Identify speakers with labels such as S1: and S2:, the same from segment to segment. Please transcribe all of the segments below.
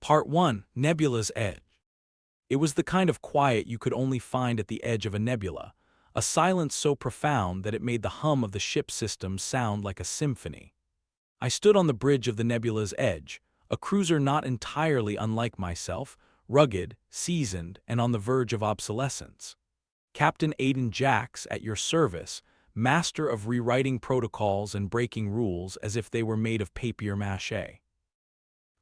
S1: Part 1. Nebula's Edge. It was the kind of quiet you could only find at the edge of a nebula, a silence so profound that it made the hum of the ship's system sound like a symphony. I stood on the bridge of the nebula's edge, a cruiser not entirely unlike myself, rugged, seasoned, and on the verge of obsolescence. Captain Aiden Jax, at your service, master of rewriting protocols and breaking rules as if they were made of papier-mâché.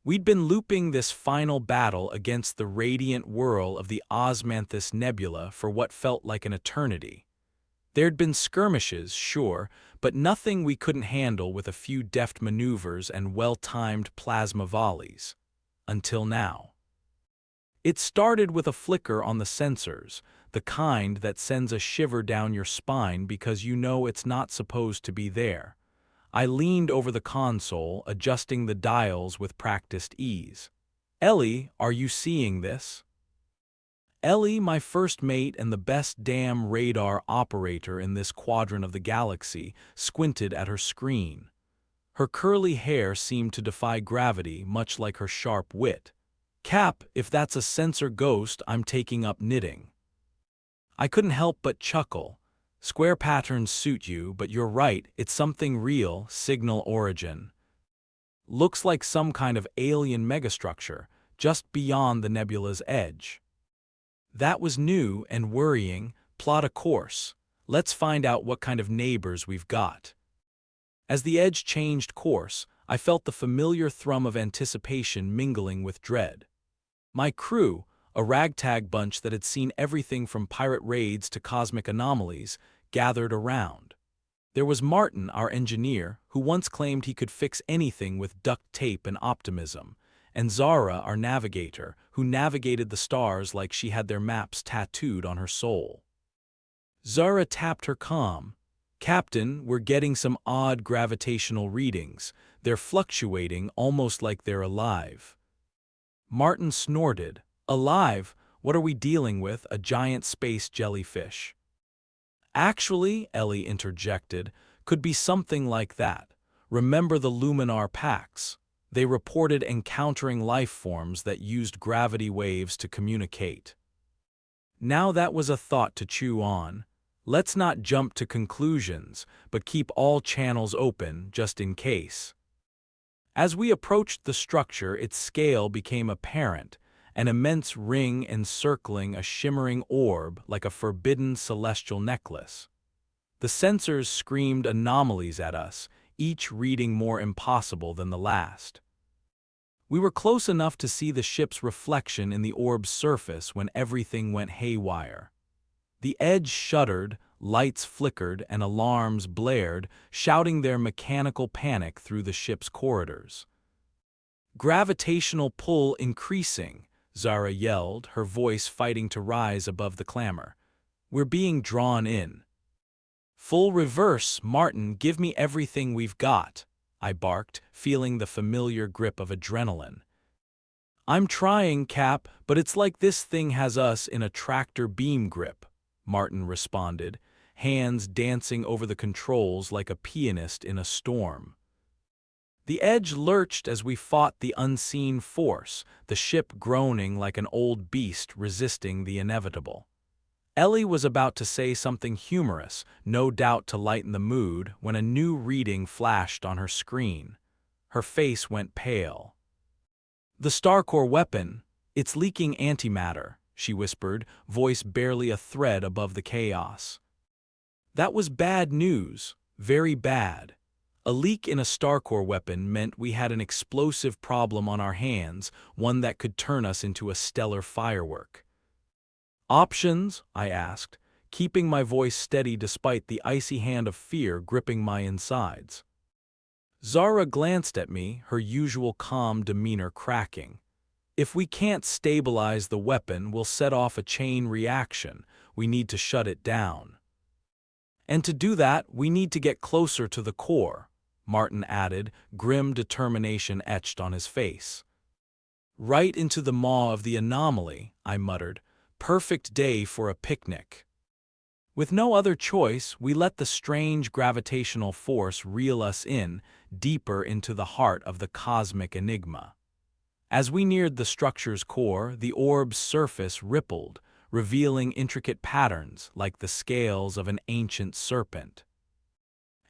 S1: We'd been looping this final battle against the radiant whirl of the Osmanthus Nebula for what felt like an eternity. There'd been skirmishes, sure, but nothing we couldn't handle with a few deft maneuvers and well-timed plasma volleys. Until now. It started with a flicker on the sensors, the kind that sends a shiver down your spine because you know it's not supposed to be there. I leaned over the console, adjusting the dials with practiced ease. "Ellie, are you seeing this?" Ellie, my first mate and the best damn radar operator in this quadrant of the galaxy, squinted at her screen. Her curly hair seemed to defy gravity, much like her sharp wit. "Cap, if that's a sensor ghost, I'm taking up knitting." I couldn't help but chuckle. Square patterns suit you, but you're right, it's something real, signal origin. Looks like some kind of alien megastructure, just beyond the nebula's edge. That was new and worrying. Plot a course. Let's find out what kind of neighbors we've got. As the edge changed course, I felt the familiar thrum of anticipation mingling with dread. My crew, a ragtag bunch that had seen everything from pirate raids to cosmic anomalies, gathered around. There was Martin, our engineer, who once claimed he could fix anything with duct tape and optimism, and Zara, our navigator, who navigated the stars like she had their maps tattooed on her soul. Zara tapped her comm. "Captain, we're getting some odd gravitational readings. They're fluctuating almost like they're alive." Martin snorted. "Alive? What are we dealing with, a giant space jellyfish?" "Actually," Ellie interjected, "could be something like that. Remember the Luminar Pax? They reported encountering life forms that used gravity waves to communicate." Now that was a thought to chew on. Let's not jump to conclusions, but keep all channels open, just in case. As we approached the structure, its scale became apparent, an immense ring encircling a shimmering orb like a forbidden celestial necklace. The sensors screamed anomalies at us, each reading more impossible than the last. We were close enough to see the ship's reflection in the orb's surface when everything went haywire. The edge shuddered, lights flickered, and alarms blared, shouting their mechanical panic through the ship's corridors. "Gravitational pull increasing," Zara yelled, her voice fighting to rise above the clamor. "We're being drawn in." "Full reverse, Martin, give me everything we've got," I barked, feeling the familiar grip of adrenaline. "I'm trying, Cap, but it's like this thing has us in a tractor beam grip," Martin responded, hands dancing over the controls like a pianist in a storm. The edge lurched as we fought the unseen force, the ship groaning like an old beast resisting the inevitable. Ellie was about to say something humorous, no doubt to lighten the mood, when a new reading flashed on her screen. Her face went pale. "The Starcore weapon, it's leaking antimatter," she whispered, voice barely a thread above the chaos. That was bad news, very bad. A leak in a Starcore weapon meant we had an explosive problem on our hands, one that could turn us into a stellar firework. "Options?" I asked, keeping my voice steady despite the icy hand of fear gripping my insides. Zara glanced at me, her usual calm demeanor cracking. "If we can't stabilize the weapon, we'll set off a chain reaction. We need to shut it down. And to do that, we need to get closer to the core," Martin added, grim determination etched on his face. "Right into the maw of the anomaly," I muttered. "Perfect day for a picnic." With no other choice, we let the strange gravitational force reel us in, deeper into the heart of the cosmic enigma. As we neared the structure's core, the orb's surface rippled, revealing intricate patterns like the scales of an ancient serpent.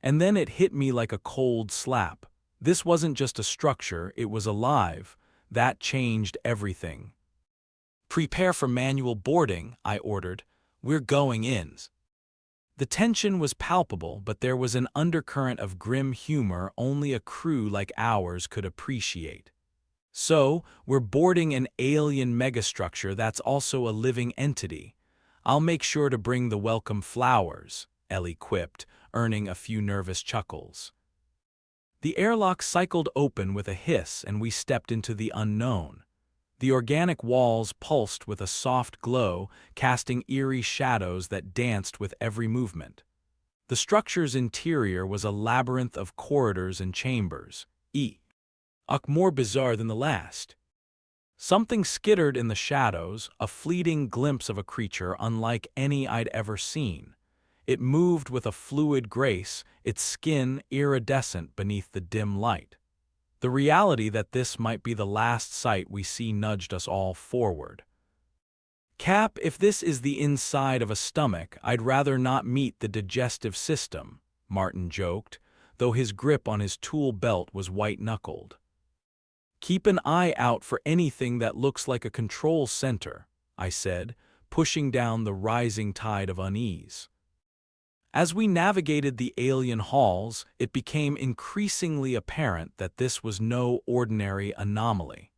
S1: And then it hit me like a cold slap. This wasn't just a structure, it was alive. That changed everything. "Prepare for manual boarding," I ordered. "We're going in." The tension was palpable, but there was an undercurrent of grim humor only a crew like ours could appreciate. "So, we're boarding an alien megastructure that's also a living entity. I'll make sure to bring the welcome flowers," Ellie quipped, earning a few nervous chuckles. The airlock cycled open with a hiss and we stepped into the unknown. The organic walls pulsed with a soft glow, casting eerie shadows that danced with every movement. The structure's interior was a labyrinth of corridors and chambers, more bizarre than the last. Something skittered in the shadows, a fleeting glimpse of a creature unlike any I'd ever seen. It moved with a fluid grace, its skin iridescent beneath the dim light. The reality that this might be the last sight we see nudged us all forward. "Cap, if this is the inside of a stomach, I'd rather not meet the digestive system," Martin joked, though his grip on his tool belt was white-knuckled. "Keep an eye out for anything that looks like a control center," I said, pushing down the rising tide of unease. As we navigated the alien halls, it became increasingly apparent that this was no ordinary anomaly.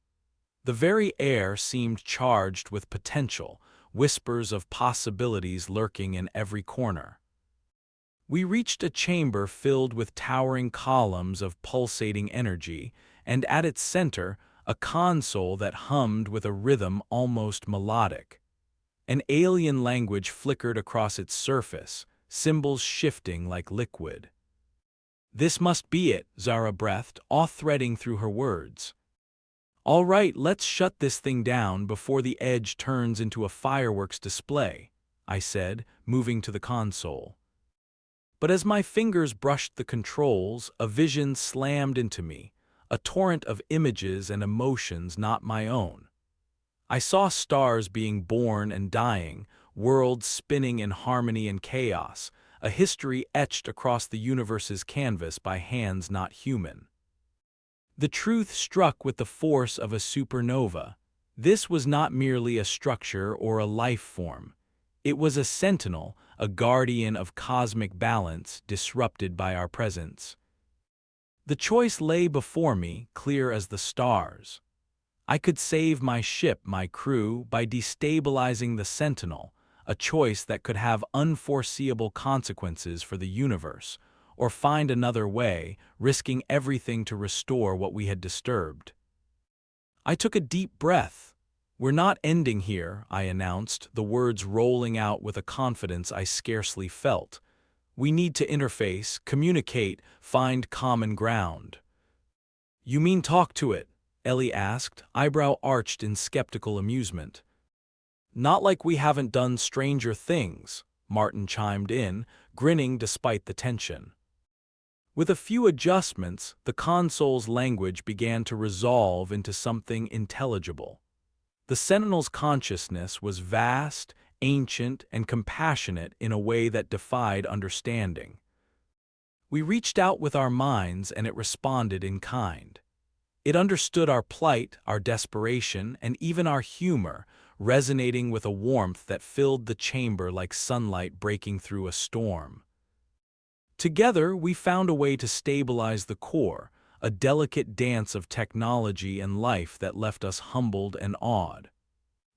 S1: The very air seemed charged with potential, whispers of possibilities lurking in every corner. We reached a chamber filled with towering columns of pulsating energy, and at its center, a console that hummed with a rhythm almost melodic. An alien language flickered across its surface, symbols shifting like liquid. "This must be it," Zara breathed, awe-threading through her words. "All right, let's shut this thing down before the edge turns into a fireworks display," I said, moving to the console. But as my fingers brushed the controls, a vision slammed into me, a torrent of images and emotions not my own. I saw stars being born and dying, worlds spinning in harmony and chaos, a history etched across the universe's canvas by hands not human. The truth struck with the force of a supernova. This was not merely a structure or a life form. It was a sentinel, a guardian of cosmic balance disrupted by our presence. The choice lay before me, clear as the stars. I could save my ship, my crew, by destabilizing the sentinel, a choice that could have unforeseeable consequences for the universe, or find another way, risking everything to restore what we had disturbed. I took a deep breath. "We're not ending here," I announced, the words rolling out with a confidence I scarcely felt. "We need to interface, communicate, find common ground." "You mean talk to it?" Ellie asked, eyebrow arched in skeptical amusement. "Not like we haven't done stranger things," Martin chimed in, grinning despite the tension. With a few adjustments, the console's language began to resolve into something intelligible. The Sentinel's consciousness was vast, ancient, and compassionate in a way that defied understanding. We reached out with our minds and it responded in kind. It understood our plight, our desperation, and even our humor, resonating with a warmth that filled the chamber like sunlight breaking through a storm. Together, we found a way to stabilize the core, a delicate dance of technology and life that left us humbled and awed.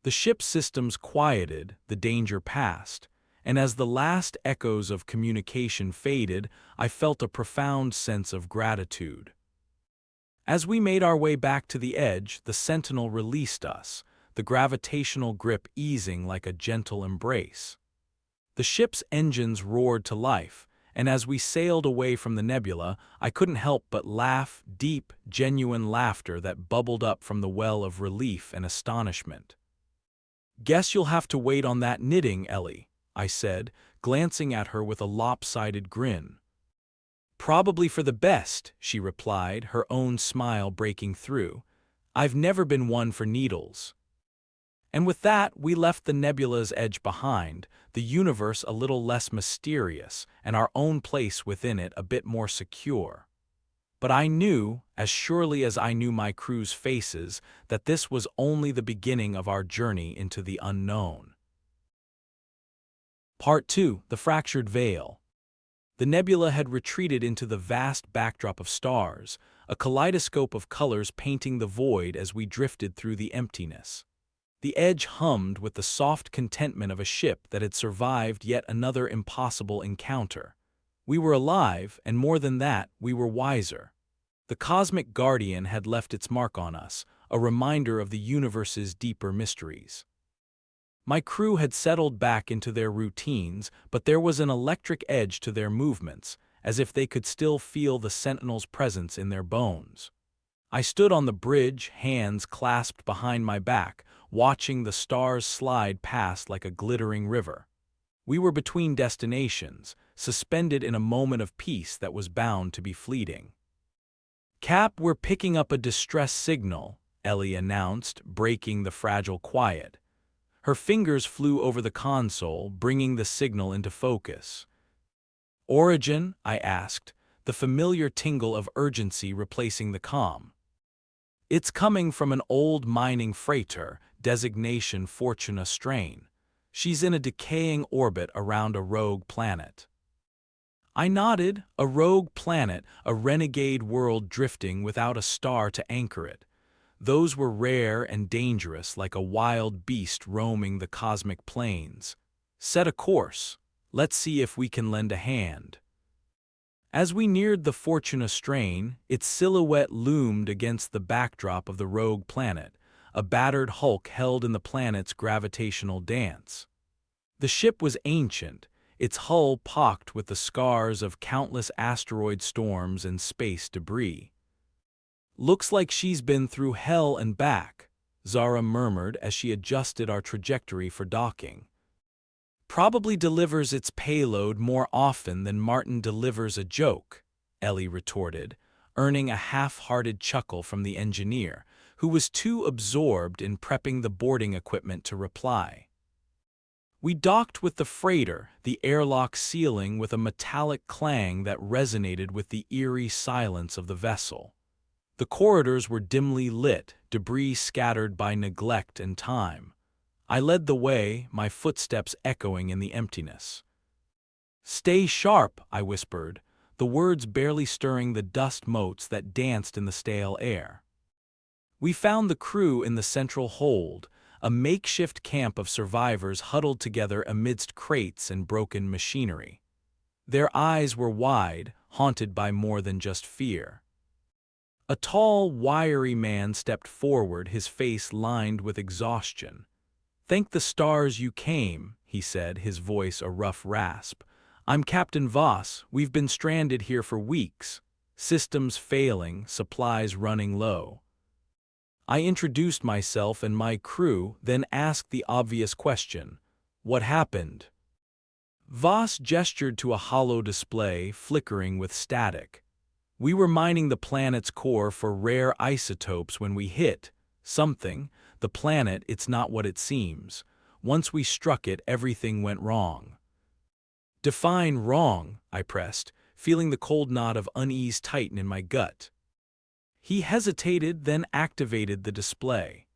S1: The ship's systems quieted, the danger passed, and as the last echoes of communication faded, I felt a profound sense of gratitude. As we made our way back to the edge, the Sentinel released us, the gravitational grip easing like a gentle embrace. The ship's engines roared to life, and as we sailed away from the nebula, I couldn't help but laugh, deep, genuine laughter that bubbled up from the well of relief and astonishment. "Guess you'll have to wait on that knitting, Ellie," I said, glancing at her with a lopsided grin. "Probably for the best," she replied, her own smile breaking through. I've never been one for needles. And with that, we left the nebula's edge behind, the universe a little less mysterious, and our own place within it a bit more secure. But I knew, as surely as I knew my crew's faces, that this was only the beginning of our journey into the unknown. Part 2. The Fractured Veil. The nebula had retreated into the vast backdrop of stars, a kaleidoscope of colors painting the void as we drifted through the emptiness. The edge hummed with the soft contentment of a ship that had survived yet another impossible encounter. We were alive, and more than that, we were wiser. The cosmic guardian had left its mark on us, a reminder of the universe's deeper mysteries. My crew had settled back into their routines, but there was an electric edge to their movements, as if they could still feel the Sentinel's presence in their bones. I stood on the bridge, hands clasped behind my back, watching the stars slide past like a glittering river. We were between destinations, suspended in a moment of peace that was bound to be fleeting. "Cap, we're picking up a distress signal," Ellie announced, breaking the fragile quiet. Her fingers flew over the console, bringing the signal into focus. "Origin?" I asked, the familiar tingle of urgency replacing the calm. "It's coming from an old mining freighter, designation Fortuna Strain. She's in a decaying orbit around a rogue planet." I nodded. A rogue planet, a renegade world drifting without a star to anchor it. Those were rare and dangerous, like a wild beast roaming the cosmic plains. "Set a course. Let's see if we can lend a hand." As we neared the Fortuna Strain, its silhouette loomed against the backdrop of the rogue planet, a battered hulk held in the planet's gravitational dance. The ship was ancient, its hull pocked with the scars of countless asteroid storms and space debris. "Looks like she's been through hell and back," Zara murmured as she adjusted our trajectory for docking. "Probably delivers its payload more often than Martin delivers a joke," Ellie retorted, earning a half-hearted chuckle from the engineer, who was too absorbed in prepping the boarding equipment to reply. We docked with the freighter, the airlock sealing with a metallic clang that resonated with the eerie silence of the vessel. The corridors were dimly lit, debris scattered by neglect and time. I led the way, my footsteps echoing in the emptiness. "Stay sharp," I whispered, the words barely stirring the dust motes that danced in the stale air. We found the crew in the central hold, a makeshift camp of survivors huddled together amidst crates and broken machinery. Their eyes were wide, haunted by more than just fear. A tall, wiry man stepped forward, his face lined with exhaustion. "Thank the stars you came," he said, his voice a rough rasp. "I'm Captain Voss. We've been stranded here for weeks. Systems failing, supplies running low." I introduced myself and my crew, then asked the obvious question: "What happened?" Voss gestured to a hollow display, flickering with static. "We were mining the planet's core for rare isotopes when we hit something. The planet, it's not what it seems. Once we struck it, everything went wrong." "Define wrong," I pressed, feeling the cold knot of unease tighten in my gut. He hesitated, then activated the display.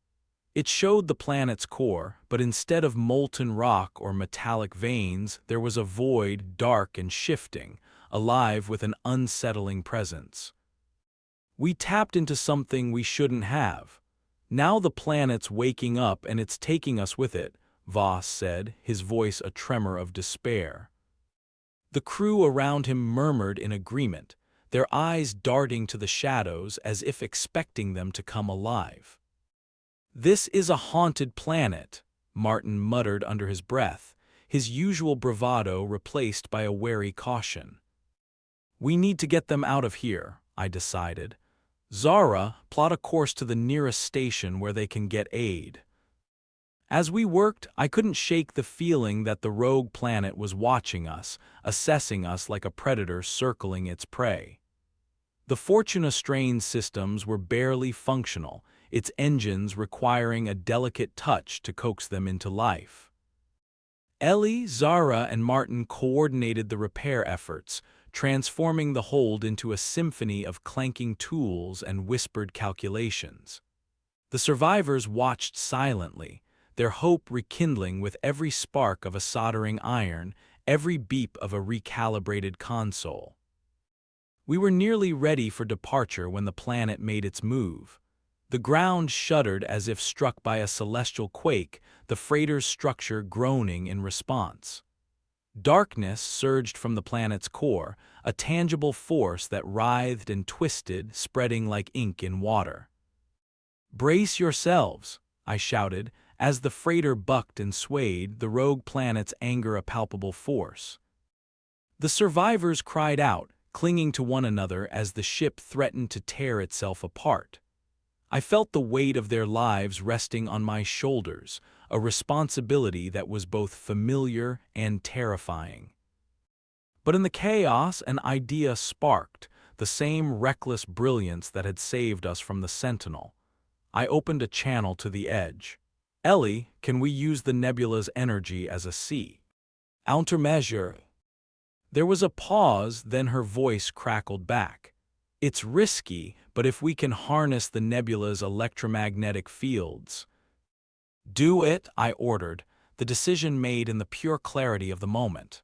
S1: It showed the planet's core, but instead of molten rock or metallic veins, there was a void, dark and shifting, alive with an unsettling presence. "We tapped into something we shouldn't have. Now the planet's waking up and it's taking us with it," Voss said, his voice a tremor of despair. The crew around him murmured in agreement, their eyes darting to the shadows as if expecting them to come alive. "This is a haunted planet," Martin muttered under his breath, his usual bravado replaced by a wary caution. "We need to get them out of here," I decided. "Zara, plot a course to the nearest station where they can get aid." As we worked, I couldn't shake the feeling that the rogue planet was watching us, assessing us like a predator circling its prey. The Fortuna Strain systems were barely functional, its engines requiring a delicate touch to coax them into life. Ellie, Zara, and Martin coordinated the repair efforts, transforming the hold into a symphony of clanking tools and whispered calculations. The survivors watched silently, their hope rekindling with every spark of a soldering iron, every beep of a recalibrated console. We were nearly ready for departure when the planet made its move. The ground shuddered as if struck by a celestial quake, the freighter's structure groaning in response. Darkness surged from the planet's core, a tangible force that writhed and twisted, spreading like ink in water. "Brace yourselves," I shouted, as the freighter bucked and swayed, the rogue planet's anger a palpable force. The survivors cried out, clinging to one another as the ship threatened to tear itself apart. I felt the weight of their lives resting on my shoulders, a responsibility that was both familiar and terrifying. But in the chaos, an idea sparked, the same reckless brilliance that had saved us from the Sentinel. I opened a channel to the edge. "Ellie, can we use the nebula's energy as a countermeasure?" There was a pause, then her voice crackled back. "It's risky, but if we can harness the nebula's electromagnetic fields—" "Do it," I ordered, the decision made in the pure clarity of the moment.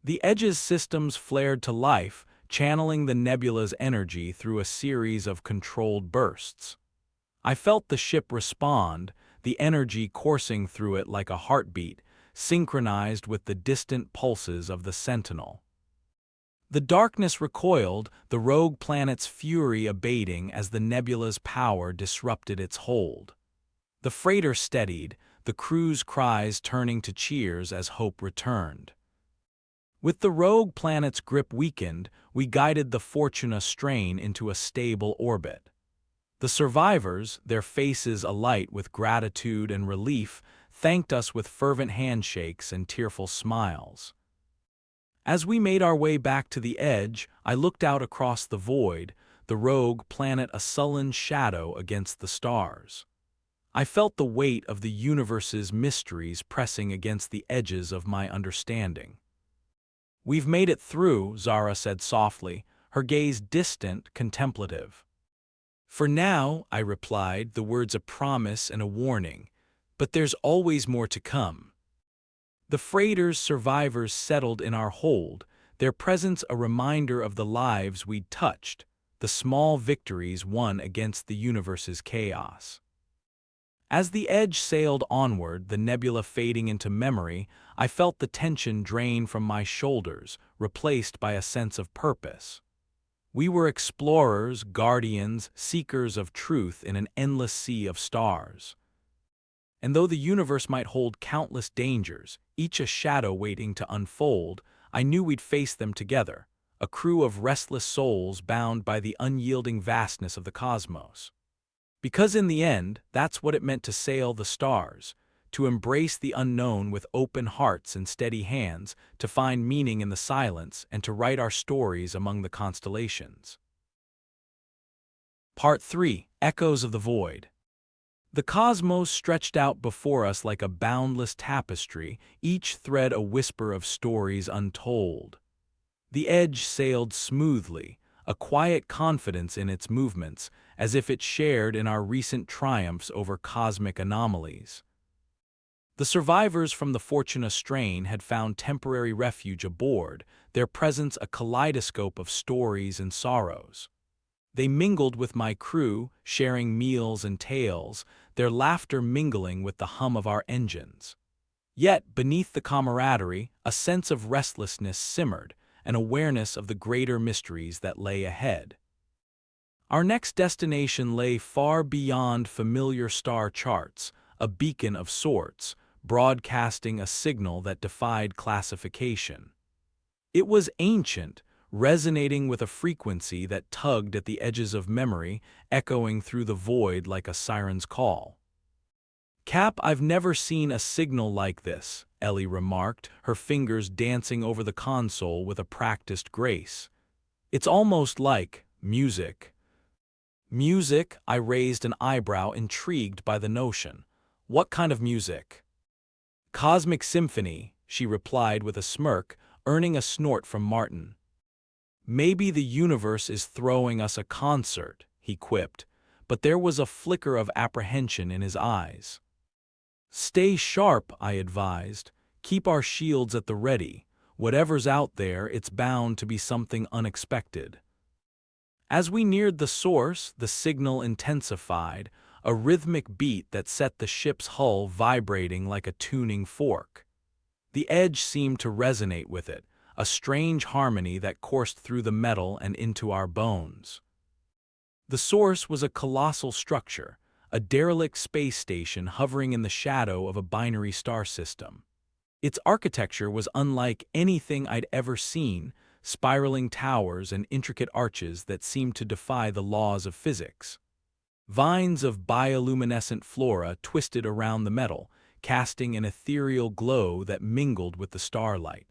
S1: The Edge's systems flared to life, channeling the nebula's energy through a series of controlled bursts. I felt the ship respond, the energy coursing through it like a heartbeat, synchronized with the distant pulses of the Sentinel. The darkness recoiled, the rogue planet's fury abating as the nebula's power disrupted its hold. The freighter steadied, the crew's cries turning to cheers as hope returned. With the rogue planet's grip weakened, we guided the Fortuna strain into a stable orbit. The survivors, their faces alight with gratitude and relief, thanked us with fervent handshakes and tearful smiles. As we made our way back to the Edge, I looked out across the void, the rogue planet a sullen shadow against the stars. I felt the weight of the universe's mysteries pressing against the edges of my understanding. "We've made it through," Zara said softly, her gaze distant, contemplative. "For now," I replied, the words a promise and a warning, "but there's always more to come." The freighter's survivors settled in our hold, their presence a reminder of the lives we'd touched, the small victories won against the universe's chaos. As the Edge sailed onward, the nebula fading into memory, I felt the tension drain from my shoulders, replaced by a sense of purpose. We were explorers, guardians, seekers of truth in an endless sea of stars. And though the universe might hold countless dangers, each a shadow waiting to unfold, I knew we'd face them together, a crew of restless souls bound by the unyielding vastness of the cosmos. Because in the end, that's what it meant to sail the stars, to embrace the unknown with open hearts and steady hands, to find meaning in the silence, and to write our stories among the constellations. Part 3: Echoes of the Void. The cosmos stretched out before us like a boundless tapestry, each thread a whisper of stories untold. The Edge sailed smoothly, a quiet confidence in its movements, as if it shared in our recent triumphs over cosmic anomalies. The survivors from the Fortuna strain had found temporary refuge aboard, their presence a kaleidoscope of stories and sorrows. They mingled with my crew, sharing meals and tales, their laughter mingling with the hum of our engines. Yet, beneath the camaraderie, a sense of restlessness simmered, an awareness of the greater mysteries that lay ahead. Our next destination lay far beyond familiar star charts, a beacon of sorts, broadcasting a signal that defied classification. It was ancient, resonating with a frequency that tugged at the edges of memory, echoing through the void like a siren's call. "Cap, I've never seen a signal like this," Ellie remarked, her fingers dancing over the console with a practiced grace. "It's almost like music." Music, I raised an eyebrow, intrigued by the notion. What kind of music? Cosmic symphony, she replied with a smirk, earning a snort from Martin. Maybe the universe is throwing us a concert, he quipped, but there was a flicker of apprehension in his eyes. Stay sharp, I advised. Keep our shields at the ready. Whatever's out there, it's bound to be something unexpected. As we neared the source, the signal intensified, a rhythmic beat that set the ship's hull vibrating like a tuning fork. The edge seemed to resonate with it, a strange harmony that coursed through the metal and into our bones. The source was a colossal structure, a derelict space station hovering in the shadow of a binary star system. Its architecture was unlike anything I'd ever seen, spiraling towers and intricate arches that seemed to defy the laws of physics. Vines of bioluminescent flora twisted around the metal, casting an ethereal glow that mingled with the starlight.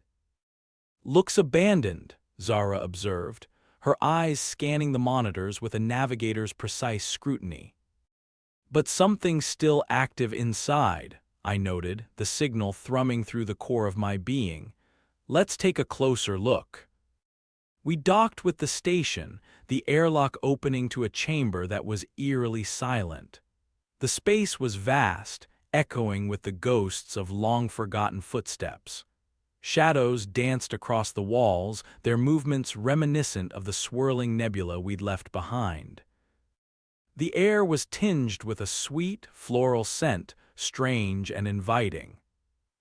S1: "Looks abandoned," Zara observed, her eyes scanning the monitors with a navigator's precise scrutiny. "But something's still active inside," I noted, the signal thrumming through the core of my being. "Let's take a closer look." We docked with the station, the airlock opening to a chamber that was eerily silent. The space was vast, echoing with the ghosts of long-forgotten footsteps. Shadows danced across the walls, their movements reminiscent of the swirling nebula we'd left behind. The air was tinged with a sweet, floral scent, strange and inviting.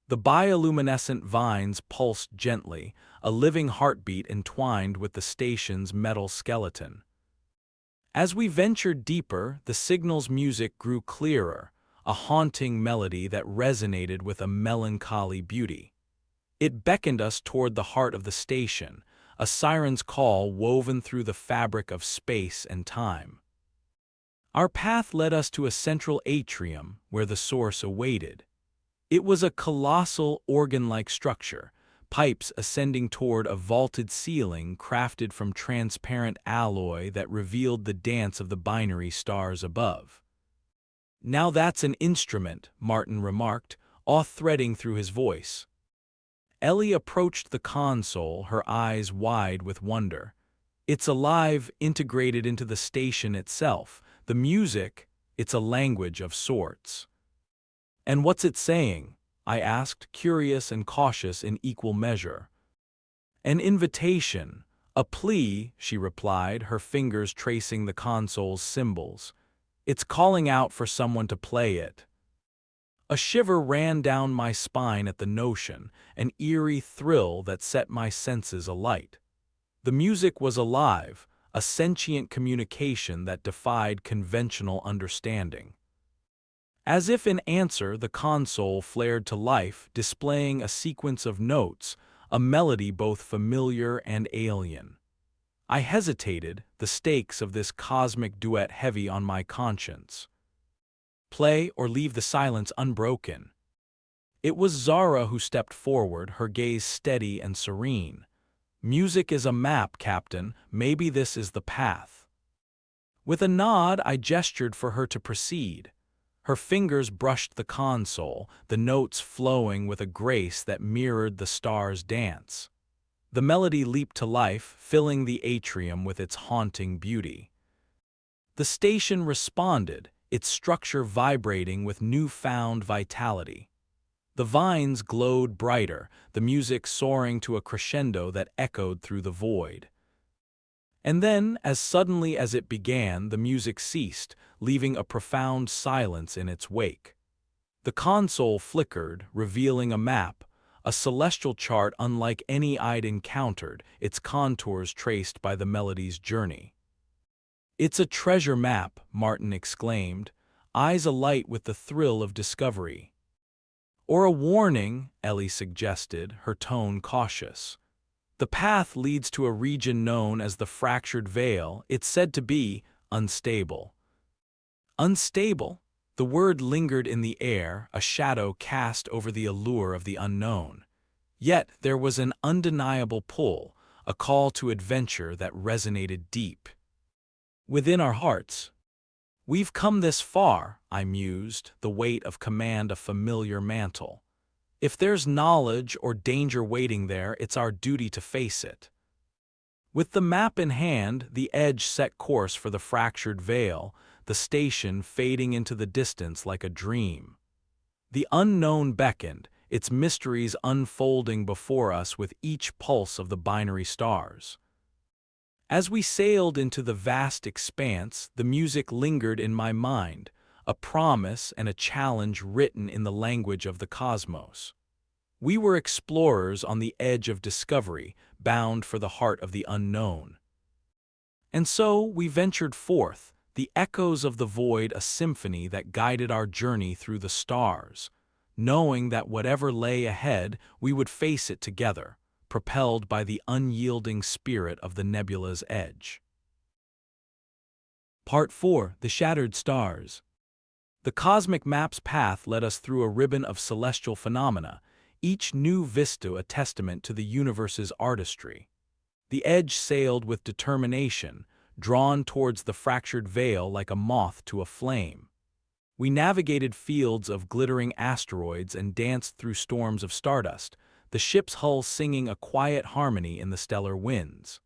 S1: The bioluminescent vines pulsed gently, a living heartbeat entwined with the station's metal skeleton. As we ventured deeper, the signal's music grew clearer, a haunting melody that resonated with a melancholy beauty. It beckoned us toward the heart of the station, a siren's call woven through the fabric of space and time. Our path led us to a central atrium where the source awaited. It was a colossal organ-like structure, pipes ascending toward a vaulted ceiling crafted from transparent alloy that revealed the dance of the binary stars above. "Now that's an instrument," Martin remarked, awe threading through his voice. Ellie approached the console, her eyes wide with wonder. "It's alive, integrated into the station itself. The music, it's a language of sorts." "And what's it saying?" I asked, curious and cautious in equal measure. "An invitation, a plea," she replied, her fingers tracing the console's symbols. "It's calling out for someone to play it." A shiver ran down my spine at the notion, an eerie thrill that set my senses alight. The music was alive, a sentient communication that defied conventional understanding. As if in answer, the console flared to life, displaying a sequence of notes, a melody both familiar and alien. I hesitated, the stakes of this cosmic duet heavy on my conscience. Play or leave the silence unbroken. It was Zara who stepped forward, her gaze steady and serene. "Music is a map, Captain. Maybe this is the path." With a nod, I gestured for her to proceed. Her fingers brushed the console, the notes flowing with a grace that mirrored the stars' dance. The melody leaped to life, filling the atrium with its haunting beauty. The station responded, its structure vibrating with newfound vitality. The vines glowed brighter, the music soaring to a crescendo that echoed through the void. And then, as suddenly as it began, the music ceased, leaving a profound silence in its wake. The console flickered, revealing a map, a celestial chart unlike any I'd encountered, its contours traced by the melody's journey. "It's a treasure map," Martin exclaimed, eyes alight with the thrill of discovery. "Or a warning," Ellie suggested, her tone cautious. "The path leads to a region known as the Fractured Veil. It's said to be unstable." Unstable? The word lingered in the air, a shadow cast over the allure of the unknown. Yet there was an undeniable pull, a call to adventure that resonated deep. within our hearts. We've come this far, I mused, the weight of command a familiar mantle. If there's knowledge or danger waiting there, it's our duty to face it. With the map in hand, the Edge set course for the fractured veil, the station fading into the distance like a dream. The unknown beckoned, its mysteries unfolding before us with each pulse of the binary stars. As we sailed into the vast expanse, the music lingered in my mind, a promise and a challenge written in the language of the cosmos. We were explorers on the edge of discovery, bound for the heart of the unknown. And so we ventured forth, the echoes of the void a symphony that guided our journey through the stars, knowing that whatever lay ahead, we would face it together, propelled by the unyielding spirit of the nebula's edge. Part 4. The Shattered Stars. The cosmic map's path led us through a ribbon of celestial phenomena, each new vista a testament to the universe's artistry. The Edge sailed with determination, drawn towards the fractured veil like a moth to a flame. We navigated fields of glittering asteroids and danced through storms of stardust, the ship's hull singing a quiet harmony in the stellar winds.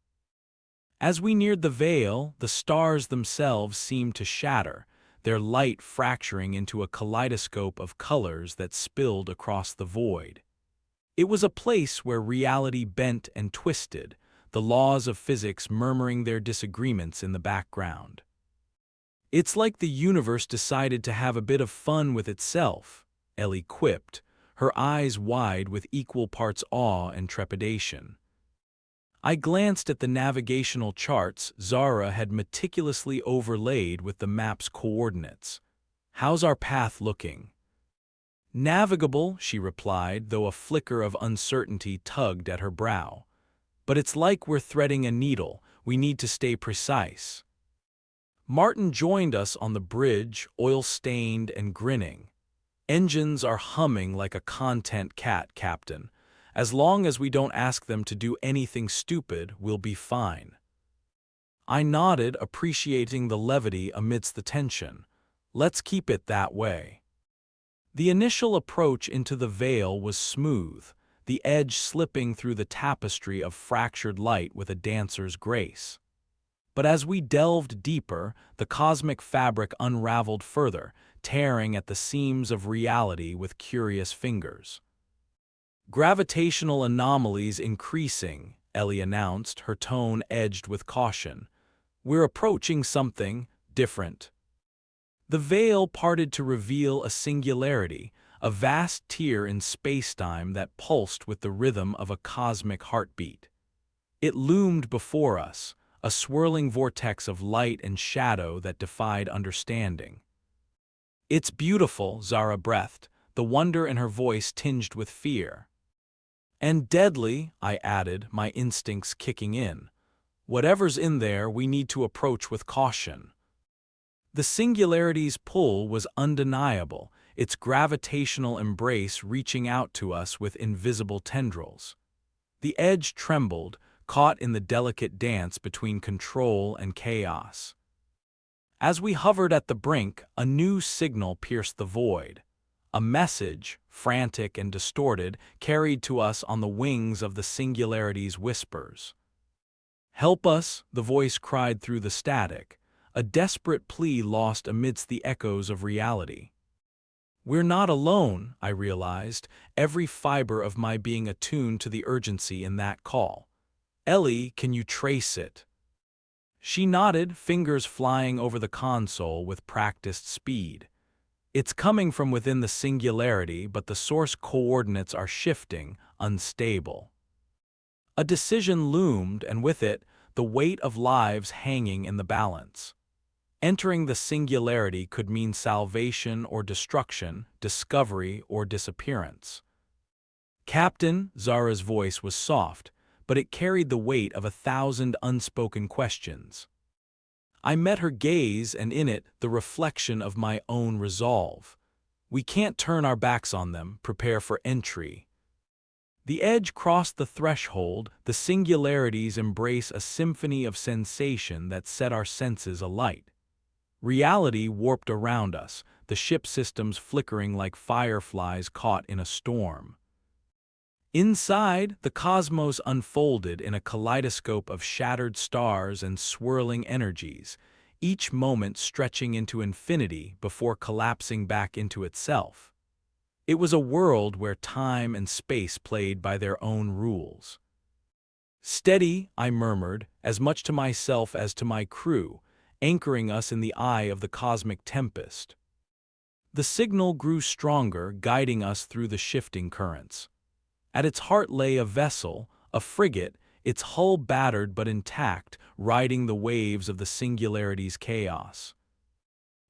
S1: As we neared the veil, the stars themselves seemed to shatter, their light fracturing into a kaleidoscope of colors that spilled across the void. It was a place where reality bent and twisted, the laws of physics murmuring their disagreements in the background. "It's like the universe decided to have a bit of fun with itself," Ellie quipped, her eyes wide with equal parts awe and trepidation. I glanced at the navigational charts Zara had meticulously overlaid with the map's coordinates. "How's our path looking?" "Navigable," she replied, though a flicker of uncertainty tugged at her brow. "But it's like we're threading a needle, we need to stay precise." Martin joined us on the bridge, oil-stained and grinning. "Engines are humming like a content cat, Captain. As long as we don't ask them to do anything stupid, we'll be fine." I nodded, appreciating the levity amidst the tension. "Let's keep it that way." The initial approach into the veil was smooth, the Edge slipping through the tapestry of fractured light with a dancer's grace. But as we delved deeper, the cosmic fabric unraveled further, tearing at the seams of reality with curious fingers. "Gravitational anomalies increasing," Ellie announced, her tone edged with caution. "We're approaching something different." The veil parted to reveal a singularity, a vast tear in spacetime that pulsed with the rhythm of a cosmic heartbeat. It loomed before us, a swirling vortex of light and shadow that defied understanding. "It's beautiful," Zara breathed, the wonder in her voice tinged with fear. "And deadly," I added, my instincts kicking in. "Whatever's in there, we need to approach with caution." The singularity's pull was undeniable, its gravitational embrace reaching out to us with invisible tendrils. The Edge trembled, caught in the delicate dance between control and chaos. As we hovered at the brink, a new signal pierced the void. A message, frantic and distorted, carried to us on the wings of the singularity's whispers. "Help us," the voice cried through the static, a desperate plea lost amidst the echoes of reality. We're not alone, I realized, every fiber of my being attuned to the urgency in that call. "Ellie, can you trace it?" She nodded, fingers flying over the console with practiced speed. "It's coming from within the singularity, but the source coordinates are shifting, unstable." A decision loomed, and with it, the weight of lives hanging in the balance. Entering the singularity could mean salvation or destruction, discovery or disappearance. "Captain," Zara's voice was soft, but it carried the weight of 1,000 unspoken questions. I met her gaze, and in it, the reflection of my own resolve. We can't turn our backs on them, prepare for entry. The edge crossed the threshold, the singularities embrace a symphony of sensation that set our senses alight. Reality warped around us, the ship systems flickering like fireflies caught in a storm. Inside, the cosmos unfolded in a kaleidoscope of shattered stars and swirling energies, each moment stretching into infinity before collapsing back into itself. It was a world where time and space played by their own rules. "Steady," I murmured, as much to myself as to my crew, anchoring us in the eye of the cosmic tempest. The signal grew stronger, guiding us through the shifting currents. At its heart lay a vessel, a frigate, its hull battered but intact, riding the waves of the singularity's chaos.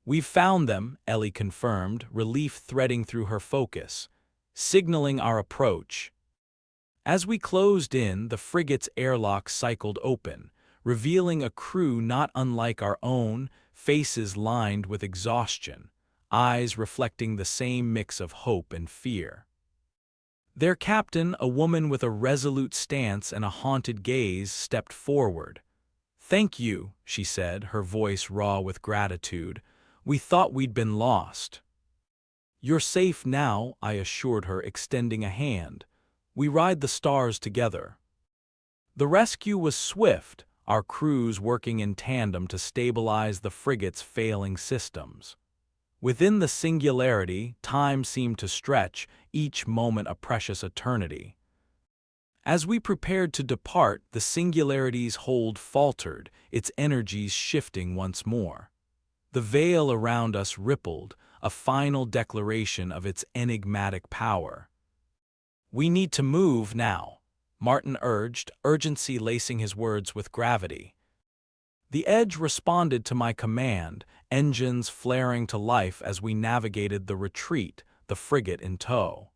S1: "We've found them," Ellie confirmed, relief threading through her focus, signaling our approach. As we closed in, the frigate's airlock cycled open, revealing a crew not unlike our own, faces lined with exhaustion, eyes reflecting the same mix of hope and fear. Their captain, a woman with a resolute stance and a haunted gaze, stepped forward. "Thank you," she said, her voice raw with gratitude. "We thought we'd been lost." "You're safe now," I assured her, extending a hand. "We ride the stars together." The rescue was swift, our crews working in tandem to stabilize the frigate's failing systems. Within the singularity, time seemed to stretch, each moment a precious eternity. As we prepared to depart, the singularity's hold faltered, its energies shifting once more. The veil around us rippled, a final declaration of its enigmatic power. "We need to move now," Martin urged, urgency lacing his words with gravity. The edge responded to my command, engines flaring to life as we navigated the retreat, the frigate in tow.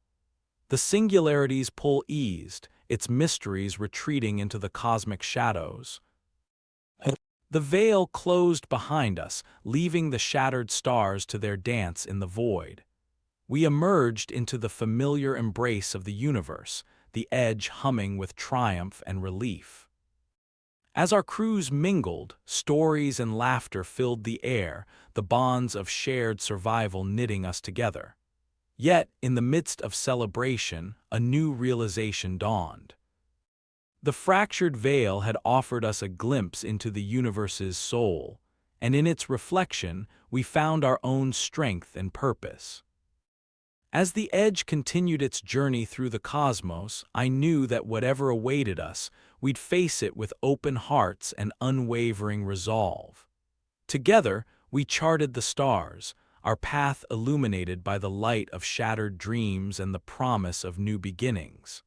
S1: The singularity's pull eased, its mysteries retreating into the cosmic shadows. The veil closed behind us, leaving the shattered stars to their dance in the void. We emerged into the familiar embrace of the universe, the edge humming with triumph and relief. As our crews mingled, stories and laughter filled the air, the bonds of shared survival knitting us together. Yet, in the midst of celebration, a new realization dawned. The fractured veil had offered us a glimpse into the universe's soul, and in its reflection, we found our own strength and purpose. As the edge continued its journey through the cosmos, I knew that whatever awaited us, we'd face it with open hearts and unwavering resolve. Together, we charted the stars, our path illuminated by the light of shattered dreams and the promise of new beginnings.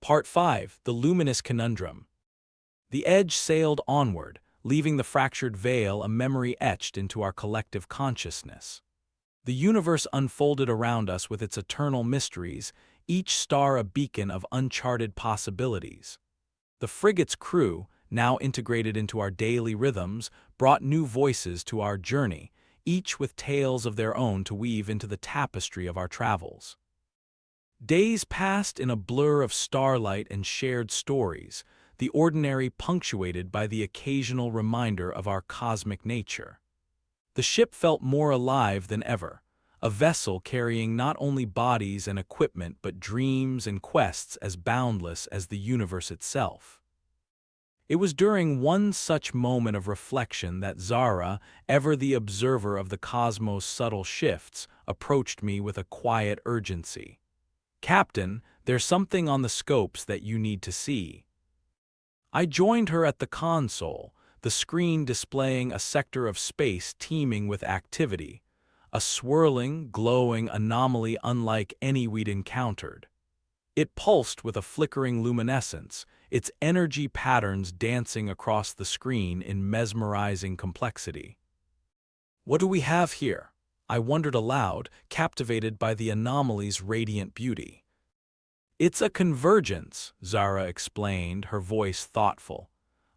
S1: Part 5. The Luminous Conundrum. The edge sailed onward, leaving the fractured veil a memory etched into our collective consciousness. The universe unfolded around us with its eternal mysteries, each star a beacon of uncharted possibilities. The frigate's crew, now integrated into our daily rhythms, brought new voices to our journey, each with tales of their own to weave into the tapestry of our travels. Days passed in a blur of starlight and shared stories, the ordinary punctuated by the occasional reminder of our cosmic nature. The ship felt more alive than ever, a vessel carrying not only bodies and equipment but dreams and quests as boundless as the universe itself. It was during one such moment of reflection that Zara, ever the observer of the cosmos' subtle shifts, approached me with a quiet urgency. "Captain, there's something on the scopes that you need to see." I joined her at the console, the screen displaying a sector of space teeming with activity, a swirling, glowing anomaly unlike any we'd encountered. It pulsed with a flickering luminescence, its energy patterns dancing across the screen in mesmerizing complexity. "What do we have here?" I wondered aloud, captivated by the anomaly's radiant beauty. "It's a convergence," Zara explained, her voice thoughtful.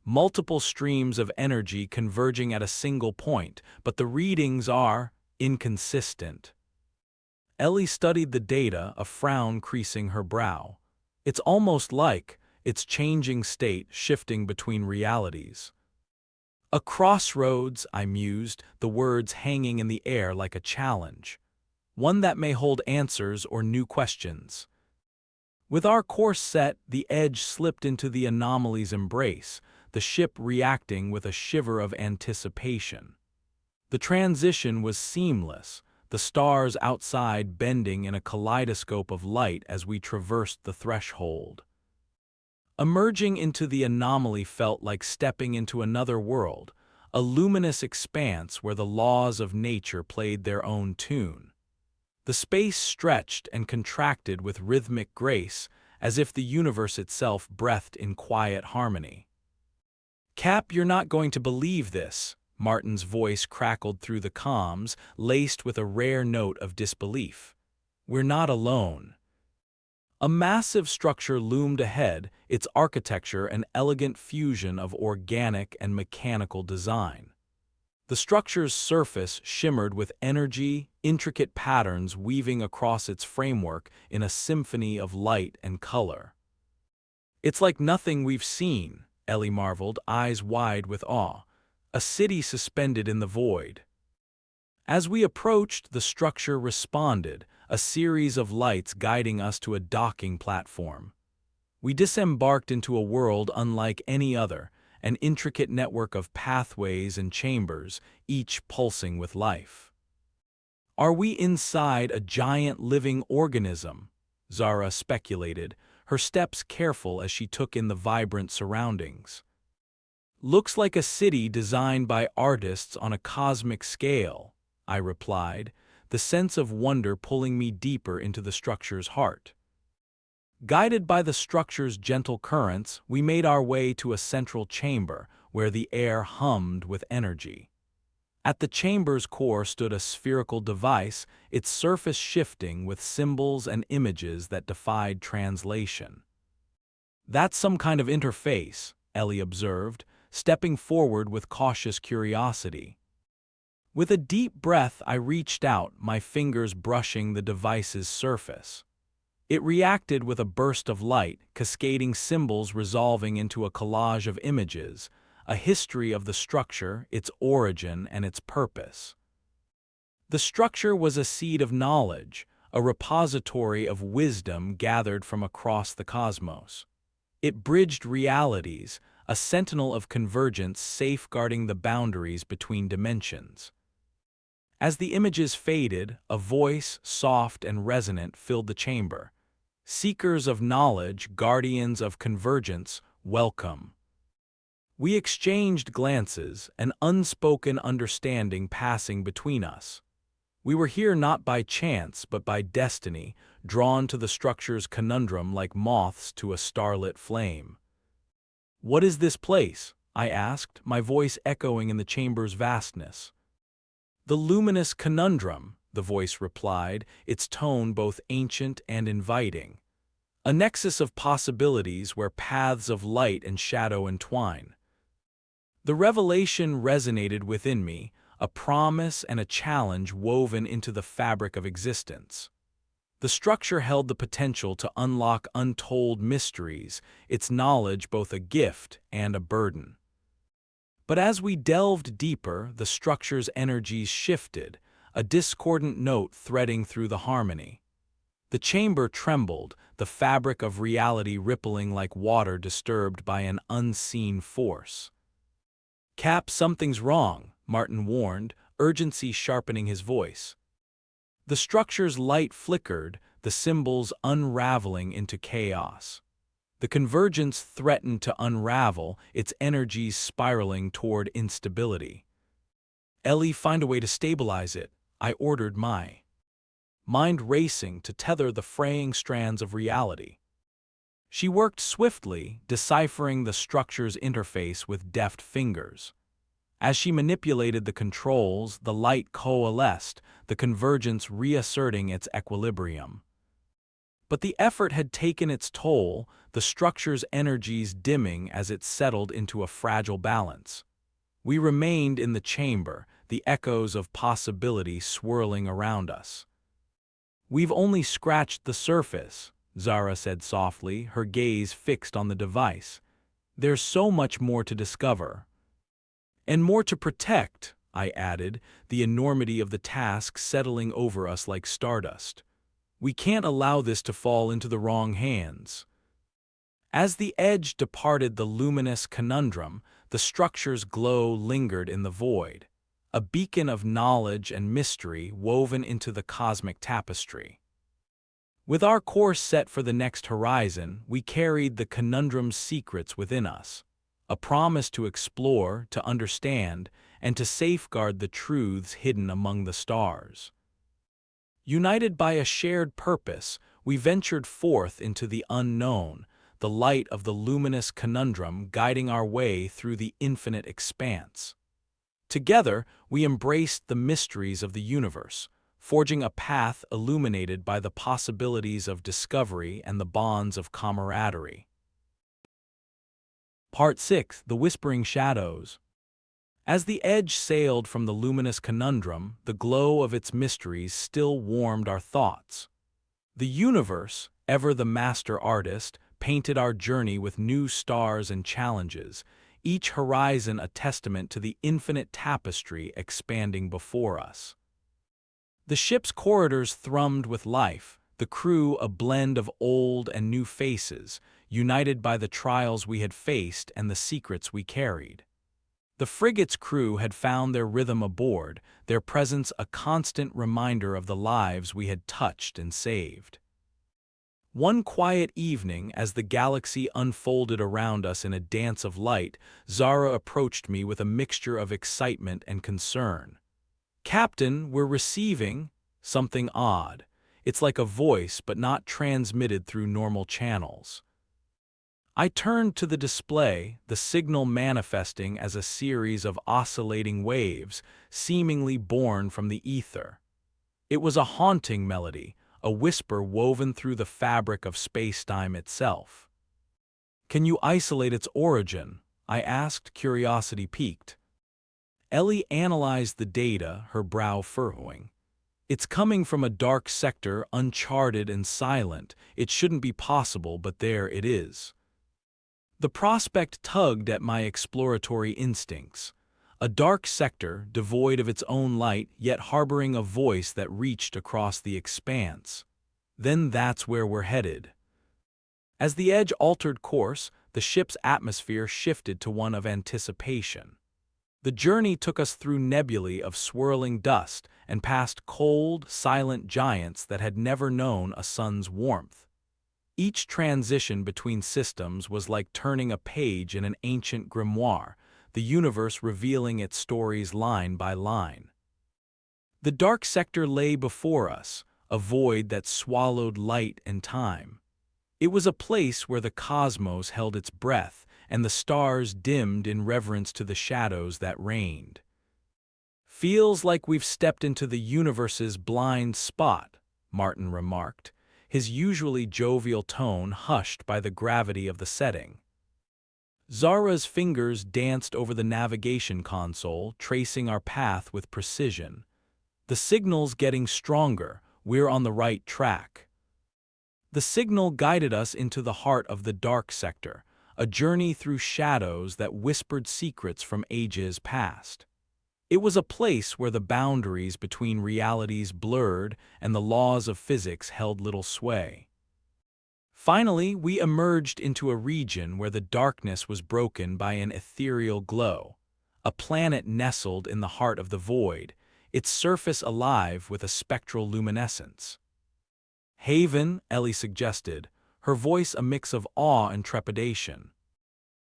S1: "Multiple streams of energy converging at a single point, but the readings are inconsistent." Ellie studied the data, a frown creasing her brow. It's almost like its changing state shifting between realities. A crossroads, I mused, the words hanging in the air like a challenge. One that may hold answers or new questions. With our course set, the edge slipped into the anomaly's embrace, the ship reacting with a shiver of anticipation. The transition was seamless, the stars outside bending in a kaleidoscope of light as we traversed the threshold. Emerging into the anomaly felt like stepping into another world, a luminous expanse where the laws of nature played their own tune. The space stretched and contracted with rhythmic grace, as if the universe itself breathed in quiet harmony. "Cap, you're not going to believe this," Martin's voice crackled through the comms, laced with a rare note of disbelief. "We're not alone." A massive structure loomed ahead, its architecture an elegant fusion of organic and mechanical design. The structure's surface shimmered with energy, intricate patterns weaving across its framework in a symphony of light and color. "It's like nothing we've seen," Ellie marveled, eyes wide with awe. "A city suspended in the void." As we approached, the structure responded, a series of lights guiding us to a docking platform. We disembarked into a world unlike any other, an intricate network of pathways and chambers, each pulsing with life. "Are we inside a giant living organism?" Zara speculated, her steps careful as she took in the vibrant surroundings. "Looks like a city designed by artists on a cosmic scale," I replied, the sense of wonder pulling me deeper into the structure's heart. Guided by the structure's gentle currents, we made our way to a central chamber where the air hummed with energy. At the chamber's core stood a spherical device, its surface shifting with symbols and images that defied translation. "That's some kind of interface," Ellie observed, stepping forward with cautious curiosity. With a deep breath, I reached out, my fingers brushing the device's surface. It reacted with a burst of light, cascading symbols resolving into a collage of images, a history of the structure, its origin, and its purpose. The structure was a seed of knowledge, a repository of wisdom gathered from across the cosmos. It bridged realities, a sentinel of convergence safeguarding the boundaries between dimensions. As the images faded, a voice, soft and resonant, filled the chamber. "Seekers of knowledge, guardians of convergence, welcome." We exchanged glances, an unspoken understanding passing between us. We were here not by chance, but by destiny, drawn to the structure's conundrum like moths to a starlit flame. "What is this place?" I asked, my voice echoing in the chamber's vastness. "The luminous conundrum," the voice replied, its tone both ancient and inviting. "A nexus of possibilities where paths of light and shadow entwine." The revelation resonated within me, a promise and a challenge woven into the fabric of existence. The structure held the potential to unlock untold mysteries, its knowledge both a gift and a burden. But as we delved deeper, the structure's energies shifted, a discordant note threading through the harmony. The chamber trembled, the fabric of reality rippling like water disturbed by an unseen force. "Cap, something's wrong," Martin warned, urgency sharpening his voice. The structure's light flickered, the symbols unraveling into chaos. The convergence threatened to unravel, its energies spiraling toward instability. "Ellie, find a way to stabilize it," I ordered, my mind racing to tether the fraying strands of reality. She worked swiftly, deciphering the structure's interface with deft fingers. As she manipulated the controls, the light coalesced, the convergence reasserting its equilibrium. But the effort had taken its toll, the structure's energies dimming as it settled into a fragile balance. We remained in the chamber, the echoes of possibility swirling around us. "We've only scratched the surface," Zara said softly, her gaze fixed on the device. "There's so much more to discover." "And more to protect," I added, the enormity of the task settling over us like stardust. "We can't allow this to fall into the wrong hands." As the edge departed the luminous conundrum, the structure's glow lingered in the void, a beacon of knowledge and mystery woven into the cosmic tapestry. With our course set for the next horizon, we carried the conundrum's secrets within us, a promise to explore, to understand, and to safeguard the truths hidden among the stars. United by a shared purpose, we ventured forth into the unknown, the light of the luminous conundrum guiding our way through the infinite expanse. Together, we embraced the mysteries of the universe, forging a path illuminated by the possibilities of discovery and the bonds of camaraderie. Part 6: The Whispering Shadows. As the edge sailed from the luminous conundrum, the glow of its mysteries still warmed our thoughts. The universe, ever the master artist, painted our journey with new stars and challenges, each horizon a testament to the infinite tapestry expanding before us. The ship's corridors thrummed with life, the crew a blend of old and new faces, united by the trials we had faced and the secrets we carried. The frigate's crew had found their rhythm aboard, their presence a constant reminder of the lives we had touched and saved. One quiet evening, as the galaxy unfolded around us in a dance of light, Zara approached me with a mixture of excitement and concern. "Captain, we're receiving something odd. It's like a voice, but not transmitted through normal channels." I turned to the display, the signal manifesting as a series of oscillating waves, seemingly born from the ether. It was a haunting melody, a whisper woven through the fabric of space-time itself. "Can you isolate its origin?" I asked, curiosity piqued. Ellie analyzed the data, her brow furrowing. "It's coming from a dark sector, uncharted and silent. It shouldn't be possible, but there it is." The prospect tugged at my exploratory instincts. A dark sector, devoid of its own light, yet harboring a voice that reached across the expanse. Then that's where we're headed. As the edge altered course, the ship's atmosphere shifted to one of anticipation. The journey took us through nebulae of swirling dust and past cold, silent giants that had never known a sun's warmth. Each transition between systems was like turning a page in an ancient grimoire, the universe revealing its stories line by line. The dark sector lay before us, a void that swallowed light and time. It was a place where the cosmos held its breath, and the stars dimmed in reverence to the shadows that reigned. "Feels like we've stepped into the universe's blind spot," Martin remarked, his usually jovial tone hushed by the gravity of the setting. Zara's fingers danced over the navigation console, tracing our path with precision. "The signal's getting stronger. We're on the right track." The signal guided us into the heart of the dark sector, a journey through shadows that whispered secrets from ages past. It was a place where the boundaries between realities blurred and the laws of physics held little sway. Finally, we emerged into a region where the darkness was broken by an ethereal glow, a planet nestled in the heart of the void, its surface alive with a spectral luminescence. "Haven," Ellie suggested, her voice a mix of awe and trepidation.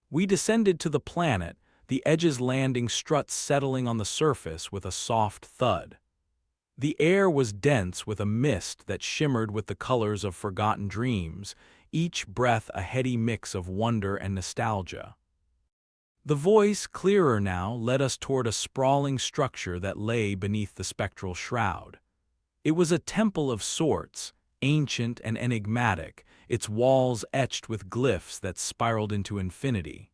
S1: We descended to the planet, the edge's landing struts settling on the surface with a soft thud. The air was dense with a mist that shimmered with the colors of forgotten dreams, each breath a heady mix of wonder and nostalgia. The voice, clearer now, led us toward a sprawling structure that lay beneath the spectral shroud. It was a temple of sorts, ancient and enigmatic, its walls etched with glyphs that spiraled into infinity.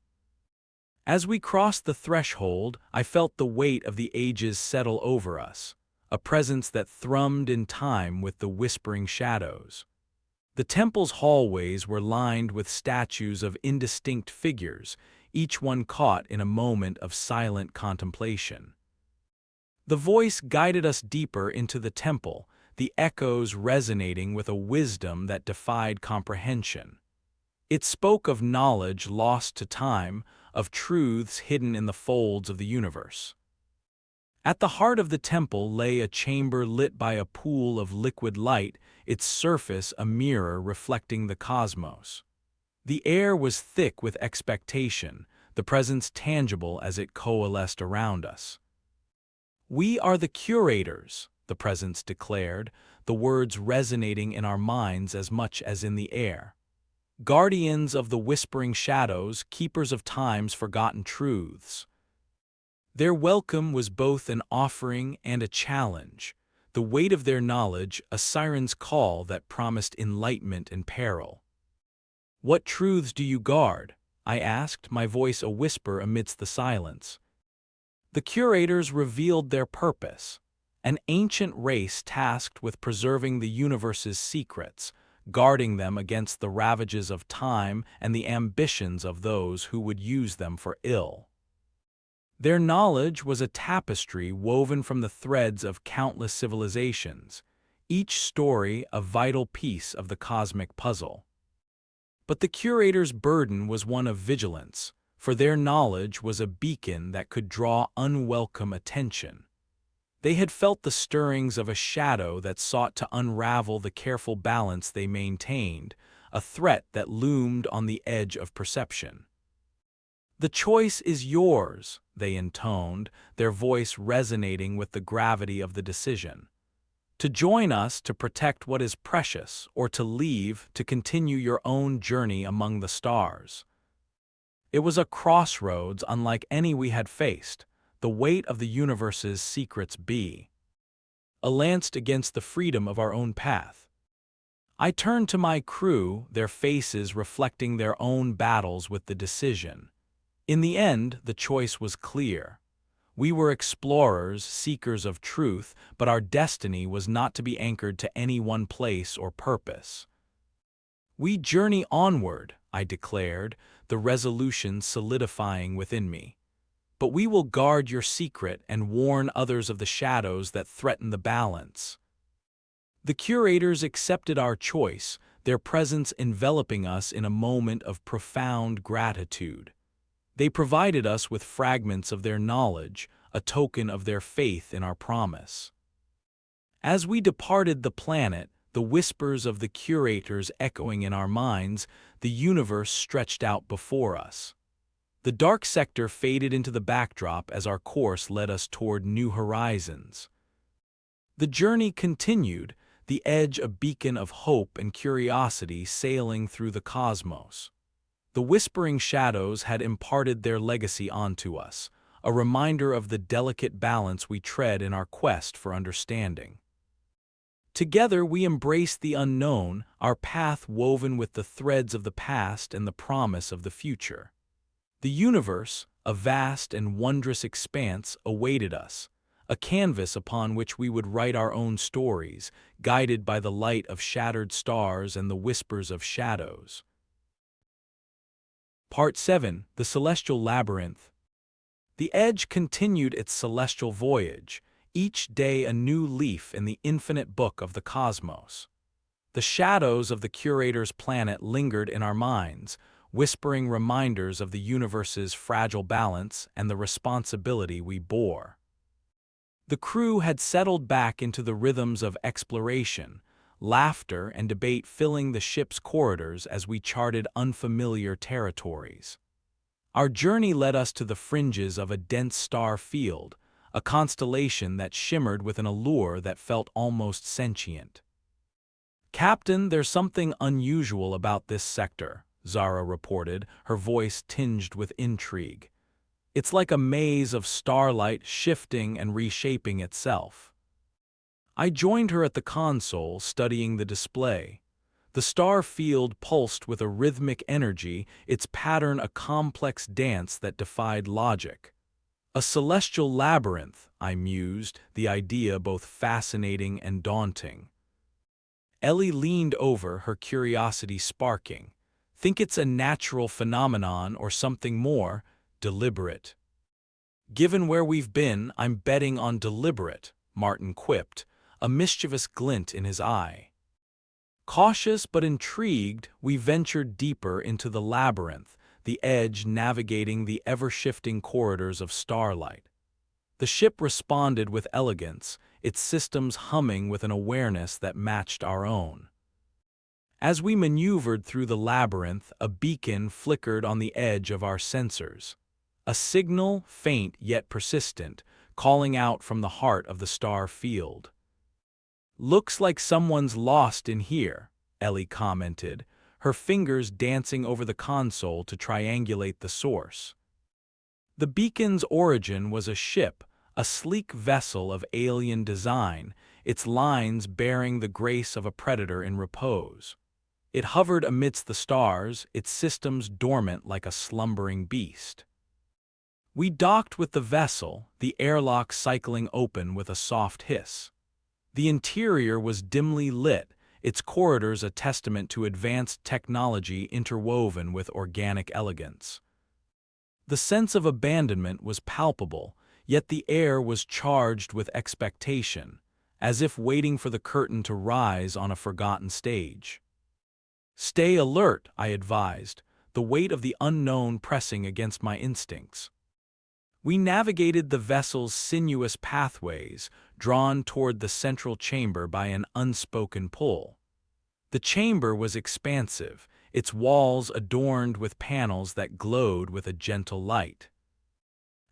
S1: As we crossed the threshold, I felt the weight of the ages settle over us, a presence that thrummed in time with the whispering shadows. The temple's hallways were lined with statues of indistinct figures, each one caught in a moment of silent contemplation. The voice guided us deeper into the temple, the echoes resonating with a wisdom that defied comprehension. It spoke of knowledge lost to time, of truths hidden in the folds of the universe. At the heart of the temple lay a chamber lit by a pool of liquid light, its surface a mirror reflecting the cosmos. The air was thick with expectation, the presence tangible as it coalesced around us. "We are the curators," the presence declared, the words resonating in our minds as much as in the air. "Guardians of the whispering shadows, keepers of time's forgotten truths." Their welcome was both an offering and a challenge, the weight of their knowledge a siren's call that promised enlightenment and peril. "What truths do you guard?" I asked, my voice a whisper amidst the silence. The curators revealed their purpose, an ancient race tasked with preserving the universe's secrets, guarding them against the ravages of time and the ambitions of those who would use them for ill. Their knowledge was a tapestry woven from the threads of countless civilizations, each story a vital piece of the cosmic puzzle. But the curator's burden was one of vigilance, for their knowledge was a beacon that could draw unwelcome attention. They had felt the stirrings of a shadow that sought to unravel the careful balance they maintained, a threat that loomed on the edge of perception. "The choice is yours," they intoned, their voice resonating with the gravity of the decision. "To join us to protect what is precious, or to leave to continue your own journey among the stars." It was a crossroads unlike any we had faced, the weight of the universe's secrets balanced against the freedom of our own path. I turned to my crew, their faces reflecting their own battles with the decision. In the end, the choice was clear. We were explorers, seekers of truth, but our destiny was not to be anchored to any one place or purpose. "We journey onward," I declared, the resolution solidifying within me. "But we will guard your secret and warn others of the shadows that threaten the balance." The curators accepted our choice, their presence enveloping us in a moment of profound gratitude. They provided us with fragments of their knowledge, a token of their faith in our promise. As we departed the planet, the whispers of the curators echoing in our minds, the universe stretched out before us. The dark sector faded into the backdrop as our course led us toward new horizons. The journey continued, the edge a beacon of hope and curiosity sailing through the cosmos. The whispering shadows had imparted their legacy onto us, a reminder of the delicate balance we tread in our quest for understanding. Together we embraced the unknown, our path woven with the threads of the past and the promise of the future. The universe, a vast and wondrous expanse, awaited us, a canvas upon which we would write our own stories, guided by the light of shattered stars and the whispers of shadows. Part 7. The Celestial Labyrinth. The Edge continued its celestial voyage, each day a new leaf in the infinite book of the cosmos. The shadows of the curator's planet lingered in our minds, whispering reminders of the universe's fragile balance and the responsibility we bore. The crew had settled back into the rhythms of exploration, laughter and debate filling the ship's corridors as we charted unfamiliar territories. Our journey led us to the fringes of a dense star field, a constellation that shimmered with an allure that felt almost sentient. "Captain, there's something unusual about this sector," Zara reported, her voice tinged with intrigue. "It's like a maze of starlight shifting and reshaping itself." I joined her at the console, studying the display. The star field pulsed with a rhythmic energy, its pattern a complex dance that defied logic. A celestial labyrinth, I mused, the idea both fascinating and daunting. Ellie leaned over, her curiosity sparking. Think it's a natural phenomenon or something more deliberate? Given where we've been, I'm betting on deliberate, Martin quipped, a mischievous glint in his eye. Cautious but intrigued, we ventured deeper into the labyrinth, the edge navigating the ever-shifting corridors of starlight. The ship responded with elegance, its systems humming with an awareness that matched our own. As we maneuvered through the labyrinth, a beacon flickered on the edge of our sensors. A signal, faint yet persistent, calling out from the heart of the star field. "Looks like someone's lost in here," Ellie commented, her fingers dancing over the console to triangulate the source. The beacon's origin was a ship, a sleek vessel of alien design, its lines bearing the grace of a predator in repose. It hovered amidst the stars, its systems dormant like a slumbering beast. We docked with the vessel, the airlock cycling open with a soft hiss. The interior was dimly lit, its corridors a testament to advanced technology interwoven with organic elegance. The sense of abandonment was palpable, yet the air was charged with expectation, as if waiting for the curtain to rise on a forgotten stage. "Stay alert," I advised, the weight of the unknown pressing against my instincts. We navigated the vessel's sinuous pathways, drawn toward the central chamber by an unspoken pull. The chamber was expansive, its walls adorned with panels that glowed with a gentle light.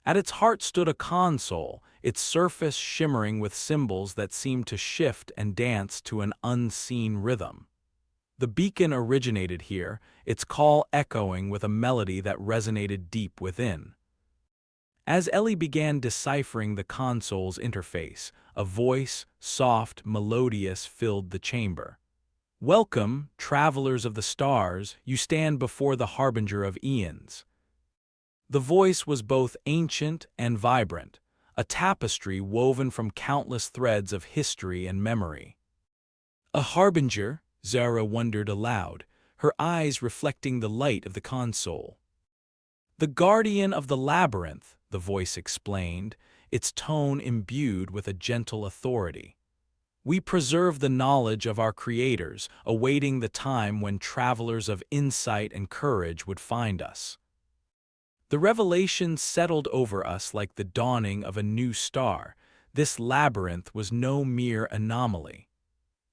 S1: At its heart stood a console, its surface shimmering with symbols that seemed to shift and dance to an unseen rhythm. The beacon originated here, its call echoing with a melody that resonated deep within. As Ellie began deciphering the console's interface, a voice, soft, melodious, filled the chamber. "Welcome, travelers of the stars, you stand before the harbinger of eons." The voice was both ancient and vibrant, a tapestry woven from countless threads of history and memory. "A harbinger?" Zara wondered aloud, her eyes reflecting the light of the console. "The guardian of the labyrinth," the voice explained, its tone imbued with a gentle authority. "We preserve the knowledge of our creators, awaiting the time when travelers of insight and courage would find us." The revelation settled over us like the dawning of a new star. This labyrinth was no mere anomaly.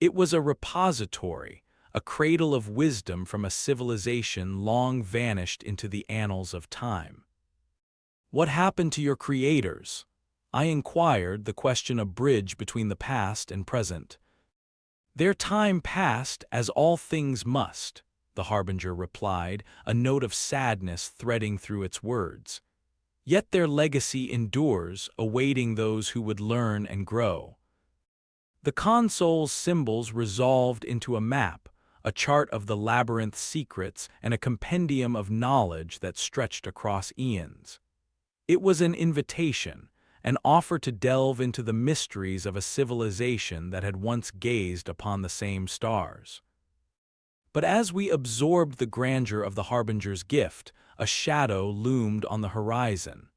S1: It was a repository, a cradle of wisdom from a civilization long vanished into the annals of time. "What happened to your creators?" I inquired, the question a bridge between the past and present. "Their time passed, as all things must," the harbinger replied, a note of sadness threading through its words. "Yet their legacy endures, awaiting those who would learn and grow." The console's symbols resolved into a map, a chart of the labyrinth's secrets and a compendium of knowledge that stretched across eons. It was an invitation, an offer to delve into the mysteries of a civilization that had once gazed upon the same stars. But as we absorbed the grandeur of the harbinger's gift, a shadow loomed on the horizon.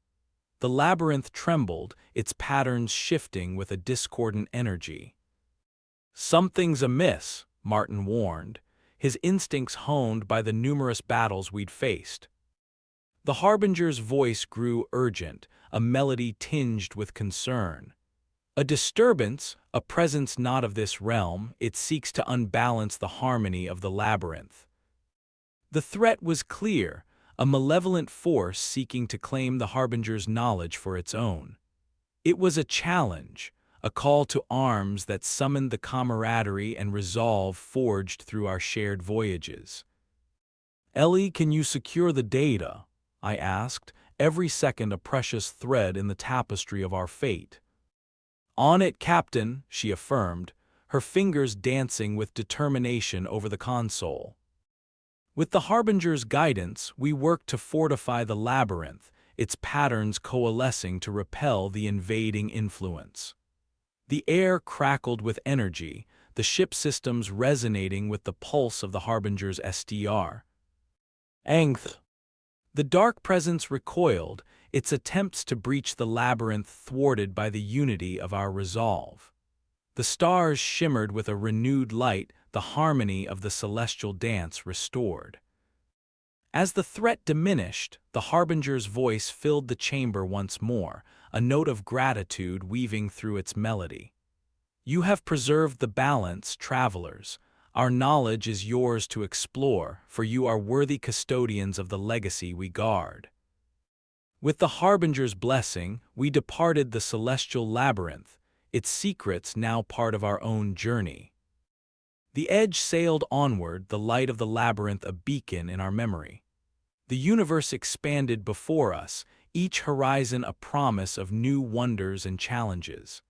S1: The labyrinth trembled, its patterns shifting with a discordant energy. "Something's amiss," Martin warned, his instincts honed by the numerous battles we'd faced. The harbinger's voice grew urgent, a melody tinged with concern. "A disturbance, a presence not of this realm, it seeks to unbalance the harmony of the labyrinth." The threat was clear, a malevolent force seeking to claim the harbinger's knowledge for its own. It was a challenge, a call to arms that summoned the camaraderie and resolve forged through our shared voyages. "Ellie, can you secure the data?" I asked, every second a precious thread in the tapestry of our fate. "On it, Captain," she affirmed, her fingers dancing with determination over the console. With the harbinger's guidance, we worked to fortify the labyrinth, its patterns coalescing to repel the invading influence. The air crackled with energy, the ship systems resonating with the pulse of the Harbinger's SDR. Angth. The dark presence recoiled, its attempts to breach the labyrinth thwarted by the unity of our resolve. The stars shimmered with a renewed light, the harmony of the celestial dance restored. As the threat diminished, the Harbinger's voice filled the chamber once more, a note of gratitude weaving through its melody. You have preserved the balance, travelers. Our knowledge is yours to explore, for you are worthy custodians of the legacy we guard. With the Harbinger's blessing, we departed the celestial labyrinth, its secrets now part of our own journey. The Edge sailed onward, the light of the labyrinth a beacon in our memory. The universe expanded before us, each horizon a promise of new wonders and challenges.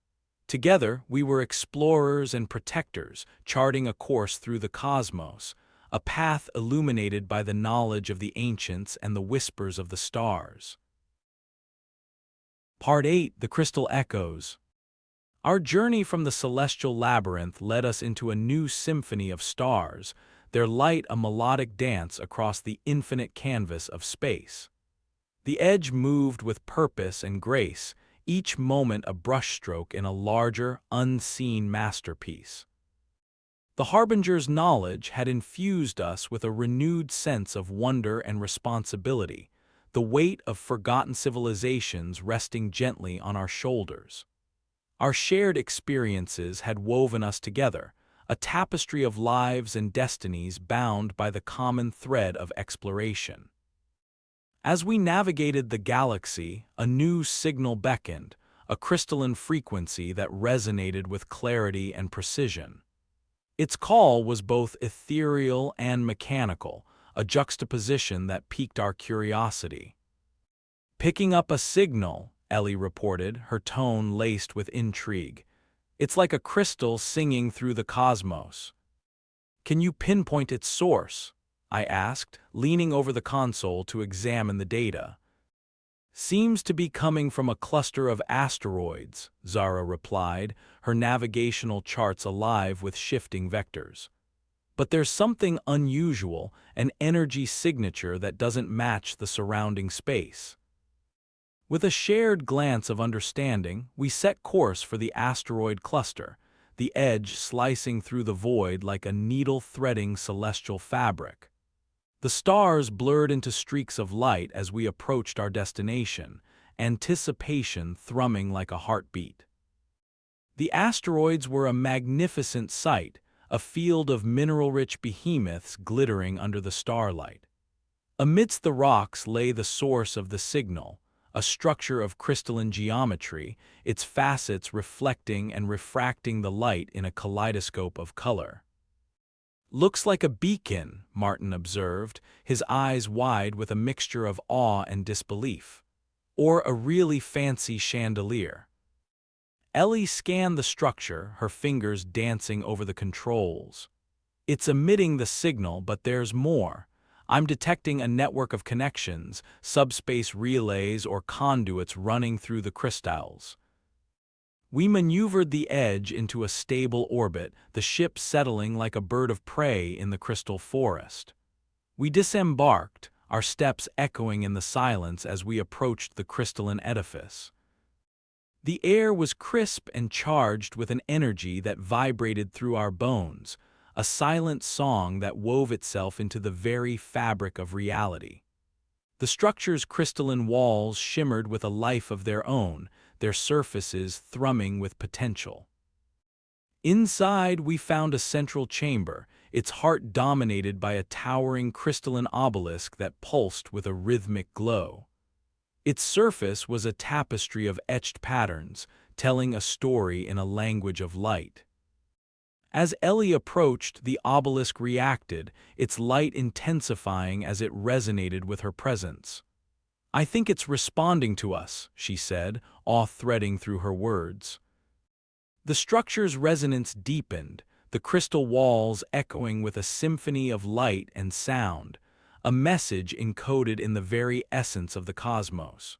S1: Together, we were explorers and protectors, charting a course through the cosmos, a path illuminated by the knowledge of the ancients and the whispers of the stars. Part 8: The Crystal Echoes. Our journey from the celestial labyrinth led us into a new symphony of stars, their light a melodic dance across the infinite canvas of space. The Edge moved with purpose and grace, each moment a brushstroke in a larger, unseen masterpiece. The Harbinger's knowledge had infused us with a renewed sense of wonder and responsibility, the weight of forgotten civilizations resting gently on our shoulders. Our shared experiences had woven us together, a tapestry of lives and destinies bound by the common thread of exploration. As we navigated the galaxy, a new signal beckoned, a crystalline frequency that resonated with clarity and precision. Its call was both ethereal and mechanical, a juxtaposition that piqued our curiosity. "Picking up a signal," Ellie reported, her tone laced with intrigue. "It's like a crystal singing through the cosmos." "Can you pinpoint its source?" I asked, leaning over the console to examine the data. "Seems to be coming from a cluster of asteroids," Zara replied, her navigational charts alive with shifting vectors. "But there's something unusual, an energy signature that doesn't match the surrounding space." With a shared glance of understanding, we set course for the asteroid cluster, the Edge slicing through the void like a needle threading celestial fabric. The stars blurred into streaks of light as we approached our destination, anticipation thrumming like a heartbeat. The asteroids were a magnificent sight, a field of mineral-rich behemoths glittering under the starlight. Amidst the rocks lay the source of the signal, a structure of crystalline geometry, its facets reflecting and refracting the light in a kaleidoscope of color. "Looks like a beacon," Martin observed, his eyes wide with a mixture of awe and disbelief. "Or a really fancy chandelier." Ellie scanned the structure, her fingers dancing over the controls. "It's emitting the signal, but there's more. I'm detecting a network of connections, subspace relays or conduits running through the crystals." We maneuvered the Edge into a stable orbit, the ship settling like a bird of prey in the crystal forest. We disembarked, our steps echoing in the silence as we approached the crystalline edifice. The air was crisp and charged with an energy that vibrated through our bones, a silent song that wove itself into the very fabric of reality. The structure's crystalline walls shimmered with a life of their own, their surfaces thrumming with potential. Inside, we found a central chamber, its heart dominated by a towering crystalline obelisk that pulsed with a rhythmic glow. Its surface was a tapestry of etched patterns, telling a story in a language of light. As Ellie approached, the obelisk reacted, its light intensifying as it resonated with her presence. "I think it's responding to us," she said, awe threading through her words. The structure's resonance deepened, the crystal walls echoing with a symphony of light and sound, a message encoded in the very essence of the cosmos.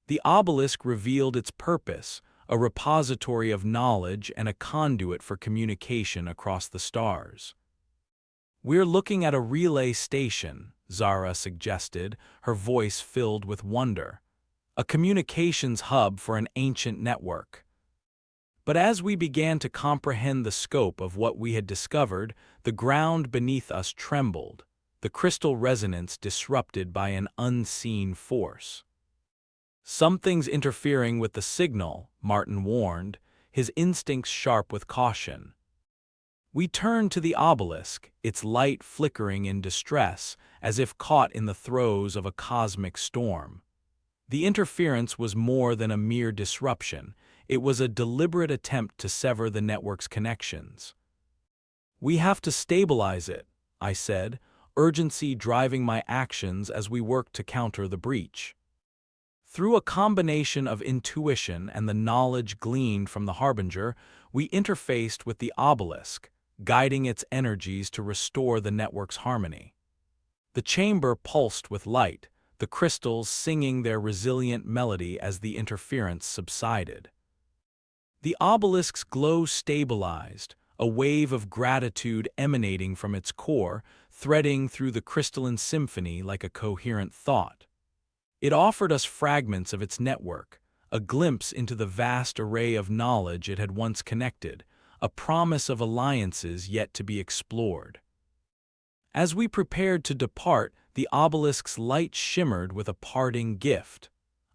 S1: The obelisk revealed its purpose, a repository of knowledge and a conduit for communication across the stars. "We're looking at a relay station," Zara suggested, her voice filled with wonder. "A communications hub for an ancient network." But as we began to comprehend the scope of what we had discovered, the ground beneath us trembled, the crystal resonance disrupted by an unseen force. "Something's interfering with the signal," Martin warned, his instincts sharp with caution. We turned to the obelisk, its light flickering in distress, as if caught in the throes of a cosmic storm. The interference was more than a mere disruption. It was a deliberate attempt to sever the network's connections. "We have to stabilize it," I said, urgency driving my actions as we worked to counter the breach. Through a combination of intuition and the knowledge gleaned from the Harbinger, we interfaced with the obelisk, guiding its energies to restore the network's harmony. The chamber pulsed with light, the crystals singing their resilient melody as the interference subsided. The obelisk's glow stabilized, a wave of gratitude emanating from its core, threading through the crystalline symphony like a coherent thought. It offered us fragments of its network, a glimpse into the vast array of knowledge it had once connected, a promise of alliances yet to be explored. As we prepared to depart, the obelisk's light shimmered with a parting gift,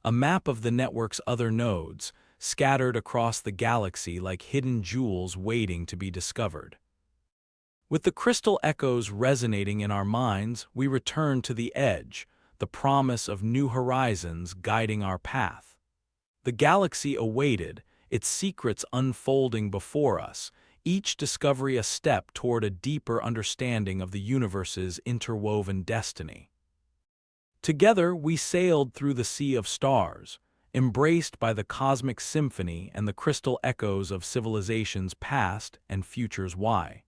S1: a map of the network's other nodes, scattered across the galaxy like hidden jewels waiting to be discovered. With the crystal echoes resonating in our minds, we returned to the edge, the promise of new horizons guiding our path. The galaxy awaited, its secrets unfolding before us, each discovery a step toward a deeper understanding of the universe's interwoven destiny. Together we sailed through the sea of stars, embraced by the cosmic symphony and the crystal echoes of civilizations past and futures why.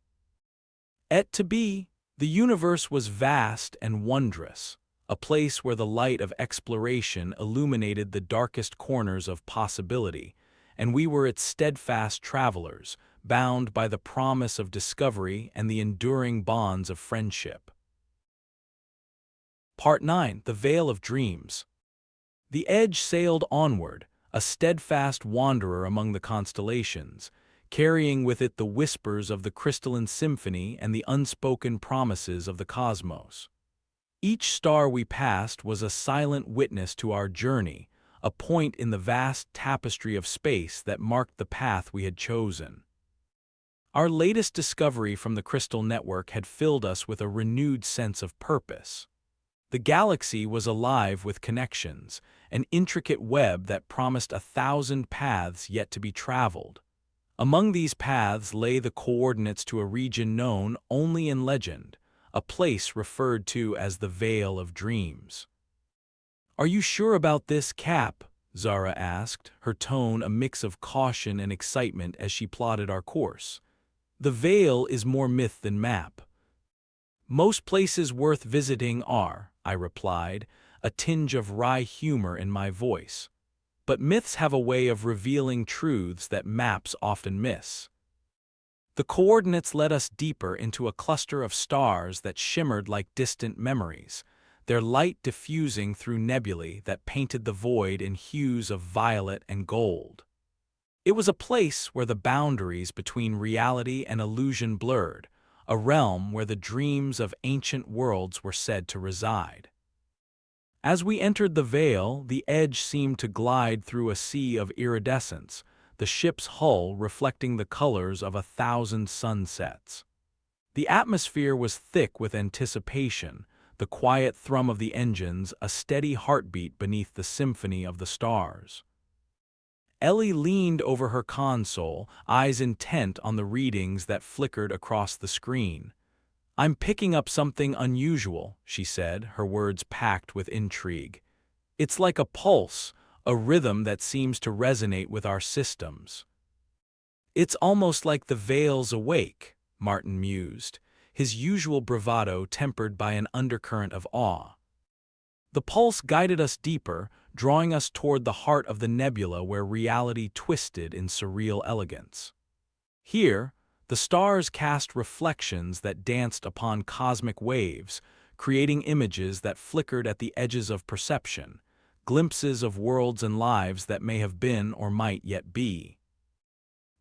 S1: Et to be, the universe was vast and wondrous, a place where the light of exploration illuminated the darkest corners of possibility, and we were its steadfast travelers, bound by the promise of discovery and the enduring bonds of friendship. Part 9. The Veil of Dreams. The Edge sailed onward, a steadfast wanderer among the constellations, carrying with it the whispers of the crystalline symphony and the unspoken promises of the cosmos. Each star we passed was a silent witness to our journey, a point in the vast tapestry of space that marked the path we had chosen. Our latest discovery from the crystal network had filled us with a renewed sense of purpose. The galaxy was alive with connections, an intricate web that promised 1,000 paths yet to be traveled. Among these paths lay the coordinates to a region known only in legend, a place referred to as the Veil of Dreams. "Are you sure about this, Cap?" Zara asked, her tone a mix of caution and excitement as she plotted our course. "The Veil is more myth than map." "Most places worth visiting are," I replied, a tinge of wry humor in my voice. "But myths have a way of revealing truths that maps often miss." The coordinates led us deeper into a cluster of stars that shimmered like distant memories, their light diffusing through nebulae that painted the void in hues of violet and gold. It was a place where the boundaries between reality and illusion blurred, a realm where the dreams of ancient worlds were said to reside. As we entered the veil, the edge seemed to glide through a sea of iridescence, the ship's hull reflecting the colors of 1,000 sunsets. The atmosphere was thick with anticipation, the quiet thrum of the engines a steady heartbeat beneath the symphony of the stars. Ellie leaned over her console, eyes intent on the readings that flickered across the screen. "I'm picking up something unusual," she said, her words packed with intrigue. "It's like a pulse, a rhythm that seems to resonate with our systems." "It's almost like the veil's awake," Martin mused, his usual bravado tempered by an undercurrent of awe. The pulse guided us deeper, drawing us toward the heart of the nebula where reality twisted in surreal elegance. Here, the stars cast reflections that danced upon cosmic waves, creating images that flickered at the edges of perception, glimpses of worlds and lives that may have been or might yet be.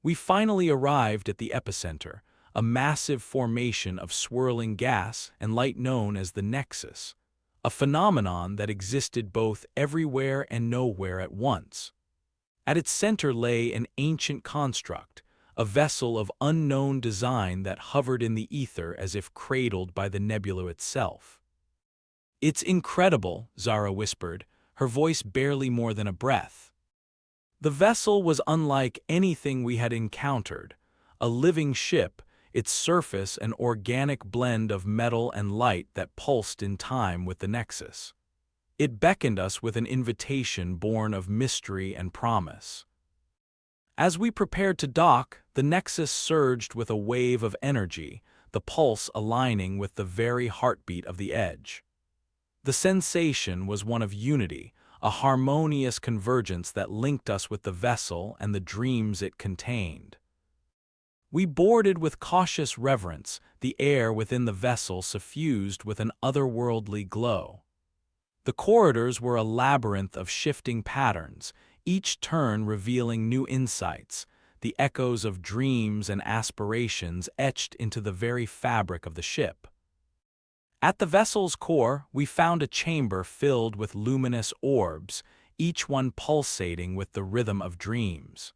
S1: We finally arrived at the epicenter, a massive formation of swirling gas and light known as the nexus, a phenomenon that existed both everywhere and nowhere at once. At its center lay an ancient construct, a vessel of unknown design that hovered in the ether as if cradled by the nebula itself. "It's incredible," Zara whispered, her voice barely more than a breath. The vessel was unlike anything we had encountered, a living ship, its surface an organic blend of metal and light that pulsed in time with the nexus. It beckoned us with an invitation born of mystery and promise. As we prepared to dock, the nexus surged with a wave of energy, the pulse aligning with the very heartbeat of the edge. The sensation was one of unity, a harmonious convergence that linked us with the vessel and the dreams it contained. We boarded with cautious reverence, the air within the vessel suffused with an otherworldly glow. The corridors were a labyrinth of shifting patterns, each turn revealing new insights, the echoes of dreams and aspirations etched into the very fabric of the ship. At the vessel's core, we found a chamber filled with luminous orbs, each one pulsating with the rhythm of dreams.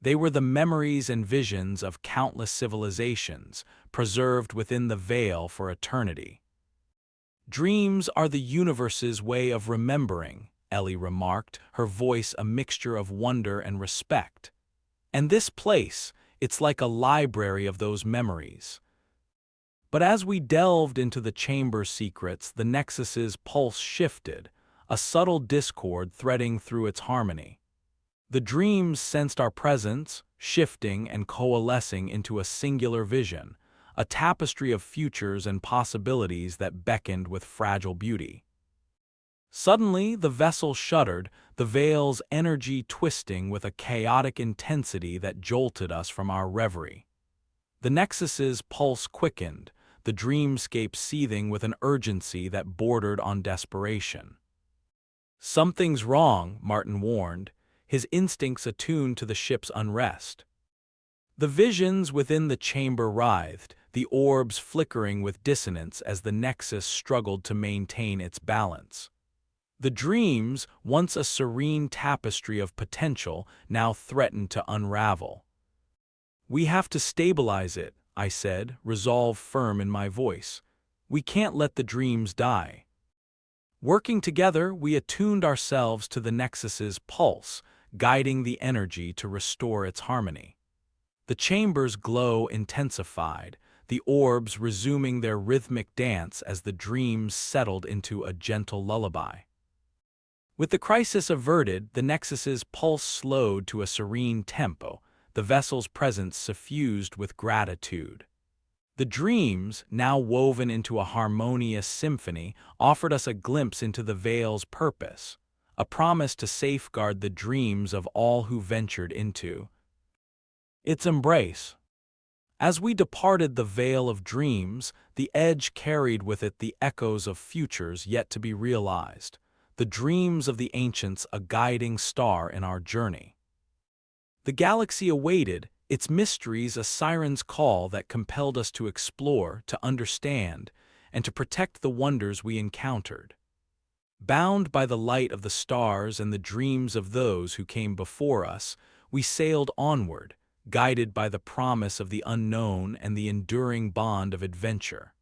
S1: They were the memories and visions of countless civilizations, preserved within the veil for eternity. "Dreams are the universe's way of remembering," Ellie remarked, her voice a mixture of wonder and respect. "And this place, it's like a library of those memories." But as we delved into the chamber's secrets, the nexus's pulse shifted, a subtle discord threading through its harmony. The dreams sensed our presence, shifting and coalescing into a singular vision, a tapestry of futures and possibilities that beckoned with fragile beauty. Suddenly, the vessel shuddered, the veil's energy twisting with a chaotic intensity that jolted us from our reverie. The nexus's pulse quickened, the dreamscape seething with an urgency that bordered on desperation. "Something's wrong," Martin warned, his instincts attuned to the ship's unrest. The visions within the chamber writhed, the orbs flickering with dissonance as the nexus struggled to maintain its balance. The dreams, once a serene tapestry of potential, now threatened to unravel. "We have to stabilize it," I said, resolve firm in my voice. "We can't let the dreams die." Working together, we attuned ourselves to the nexus's pulse, guiding the energy to restore its harmony. The chamber's glow intensified, the orbs resuming their rhythmic dance as the dreams settled into a gentle lullaby. With the crisis averted, the nexus's pulse slowed to a serene tempo, the vessel's presence suffused with gratitude. The dreams, now woven into a harmonious symphony, offered us a glimpse into the veil's purpose, a promise to safeguard the dreams of all who ventured into its embrace. As we departed the veil of dreams, the edge carried with it the echoes of futures yet to be realized, the dreams of the ancients a guiding star in our journey. The galaxy awaited, its mysteries a siren's call that compelled us to explore, to understand, and to protect the wonders we encountered. Bound by the light of the stars and the dreams of those who came before us, we sailed onward, guided by the promise of the unknown and the enduring bond of adventure.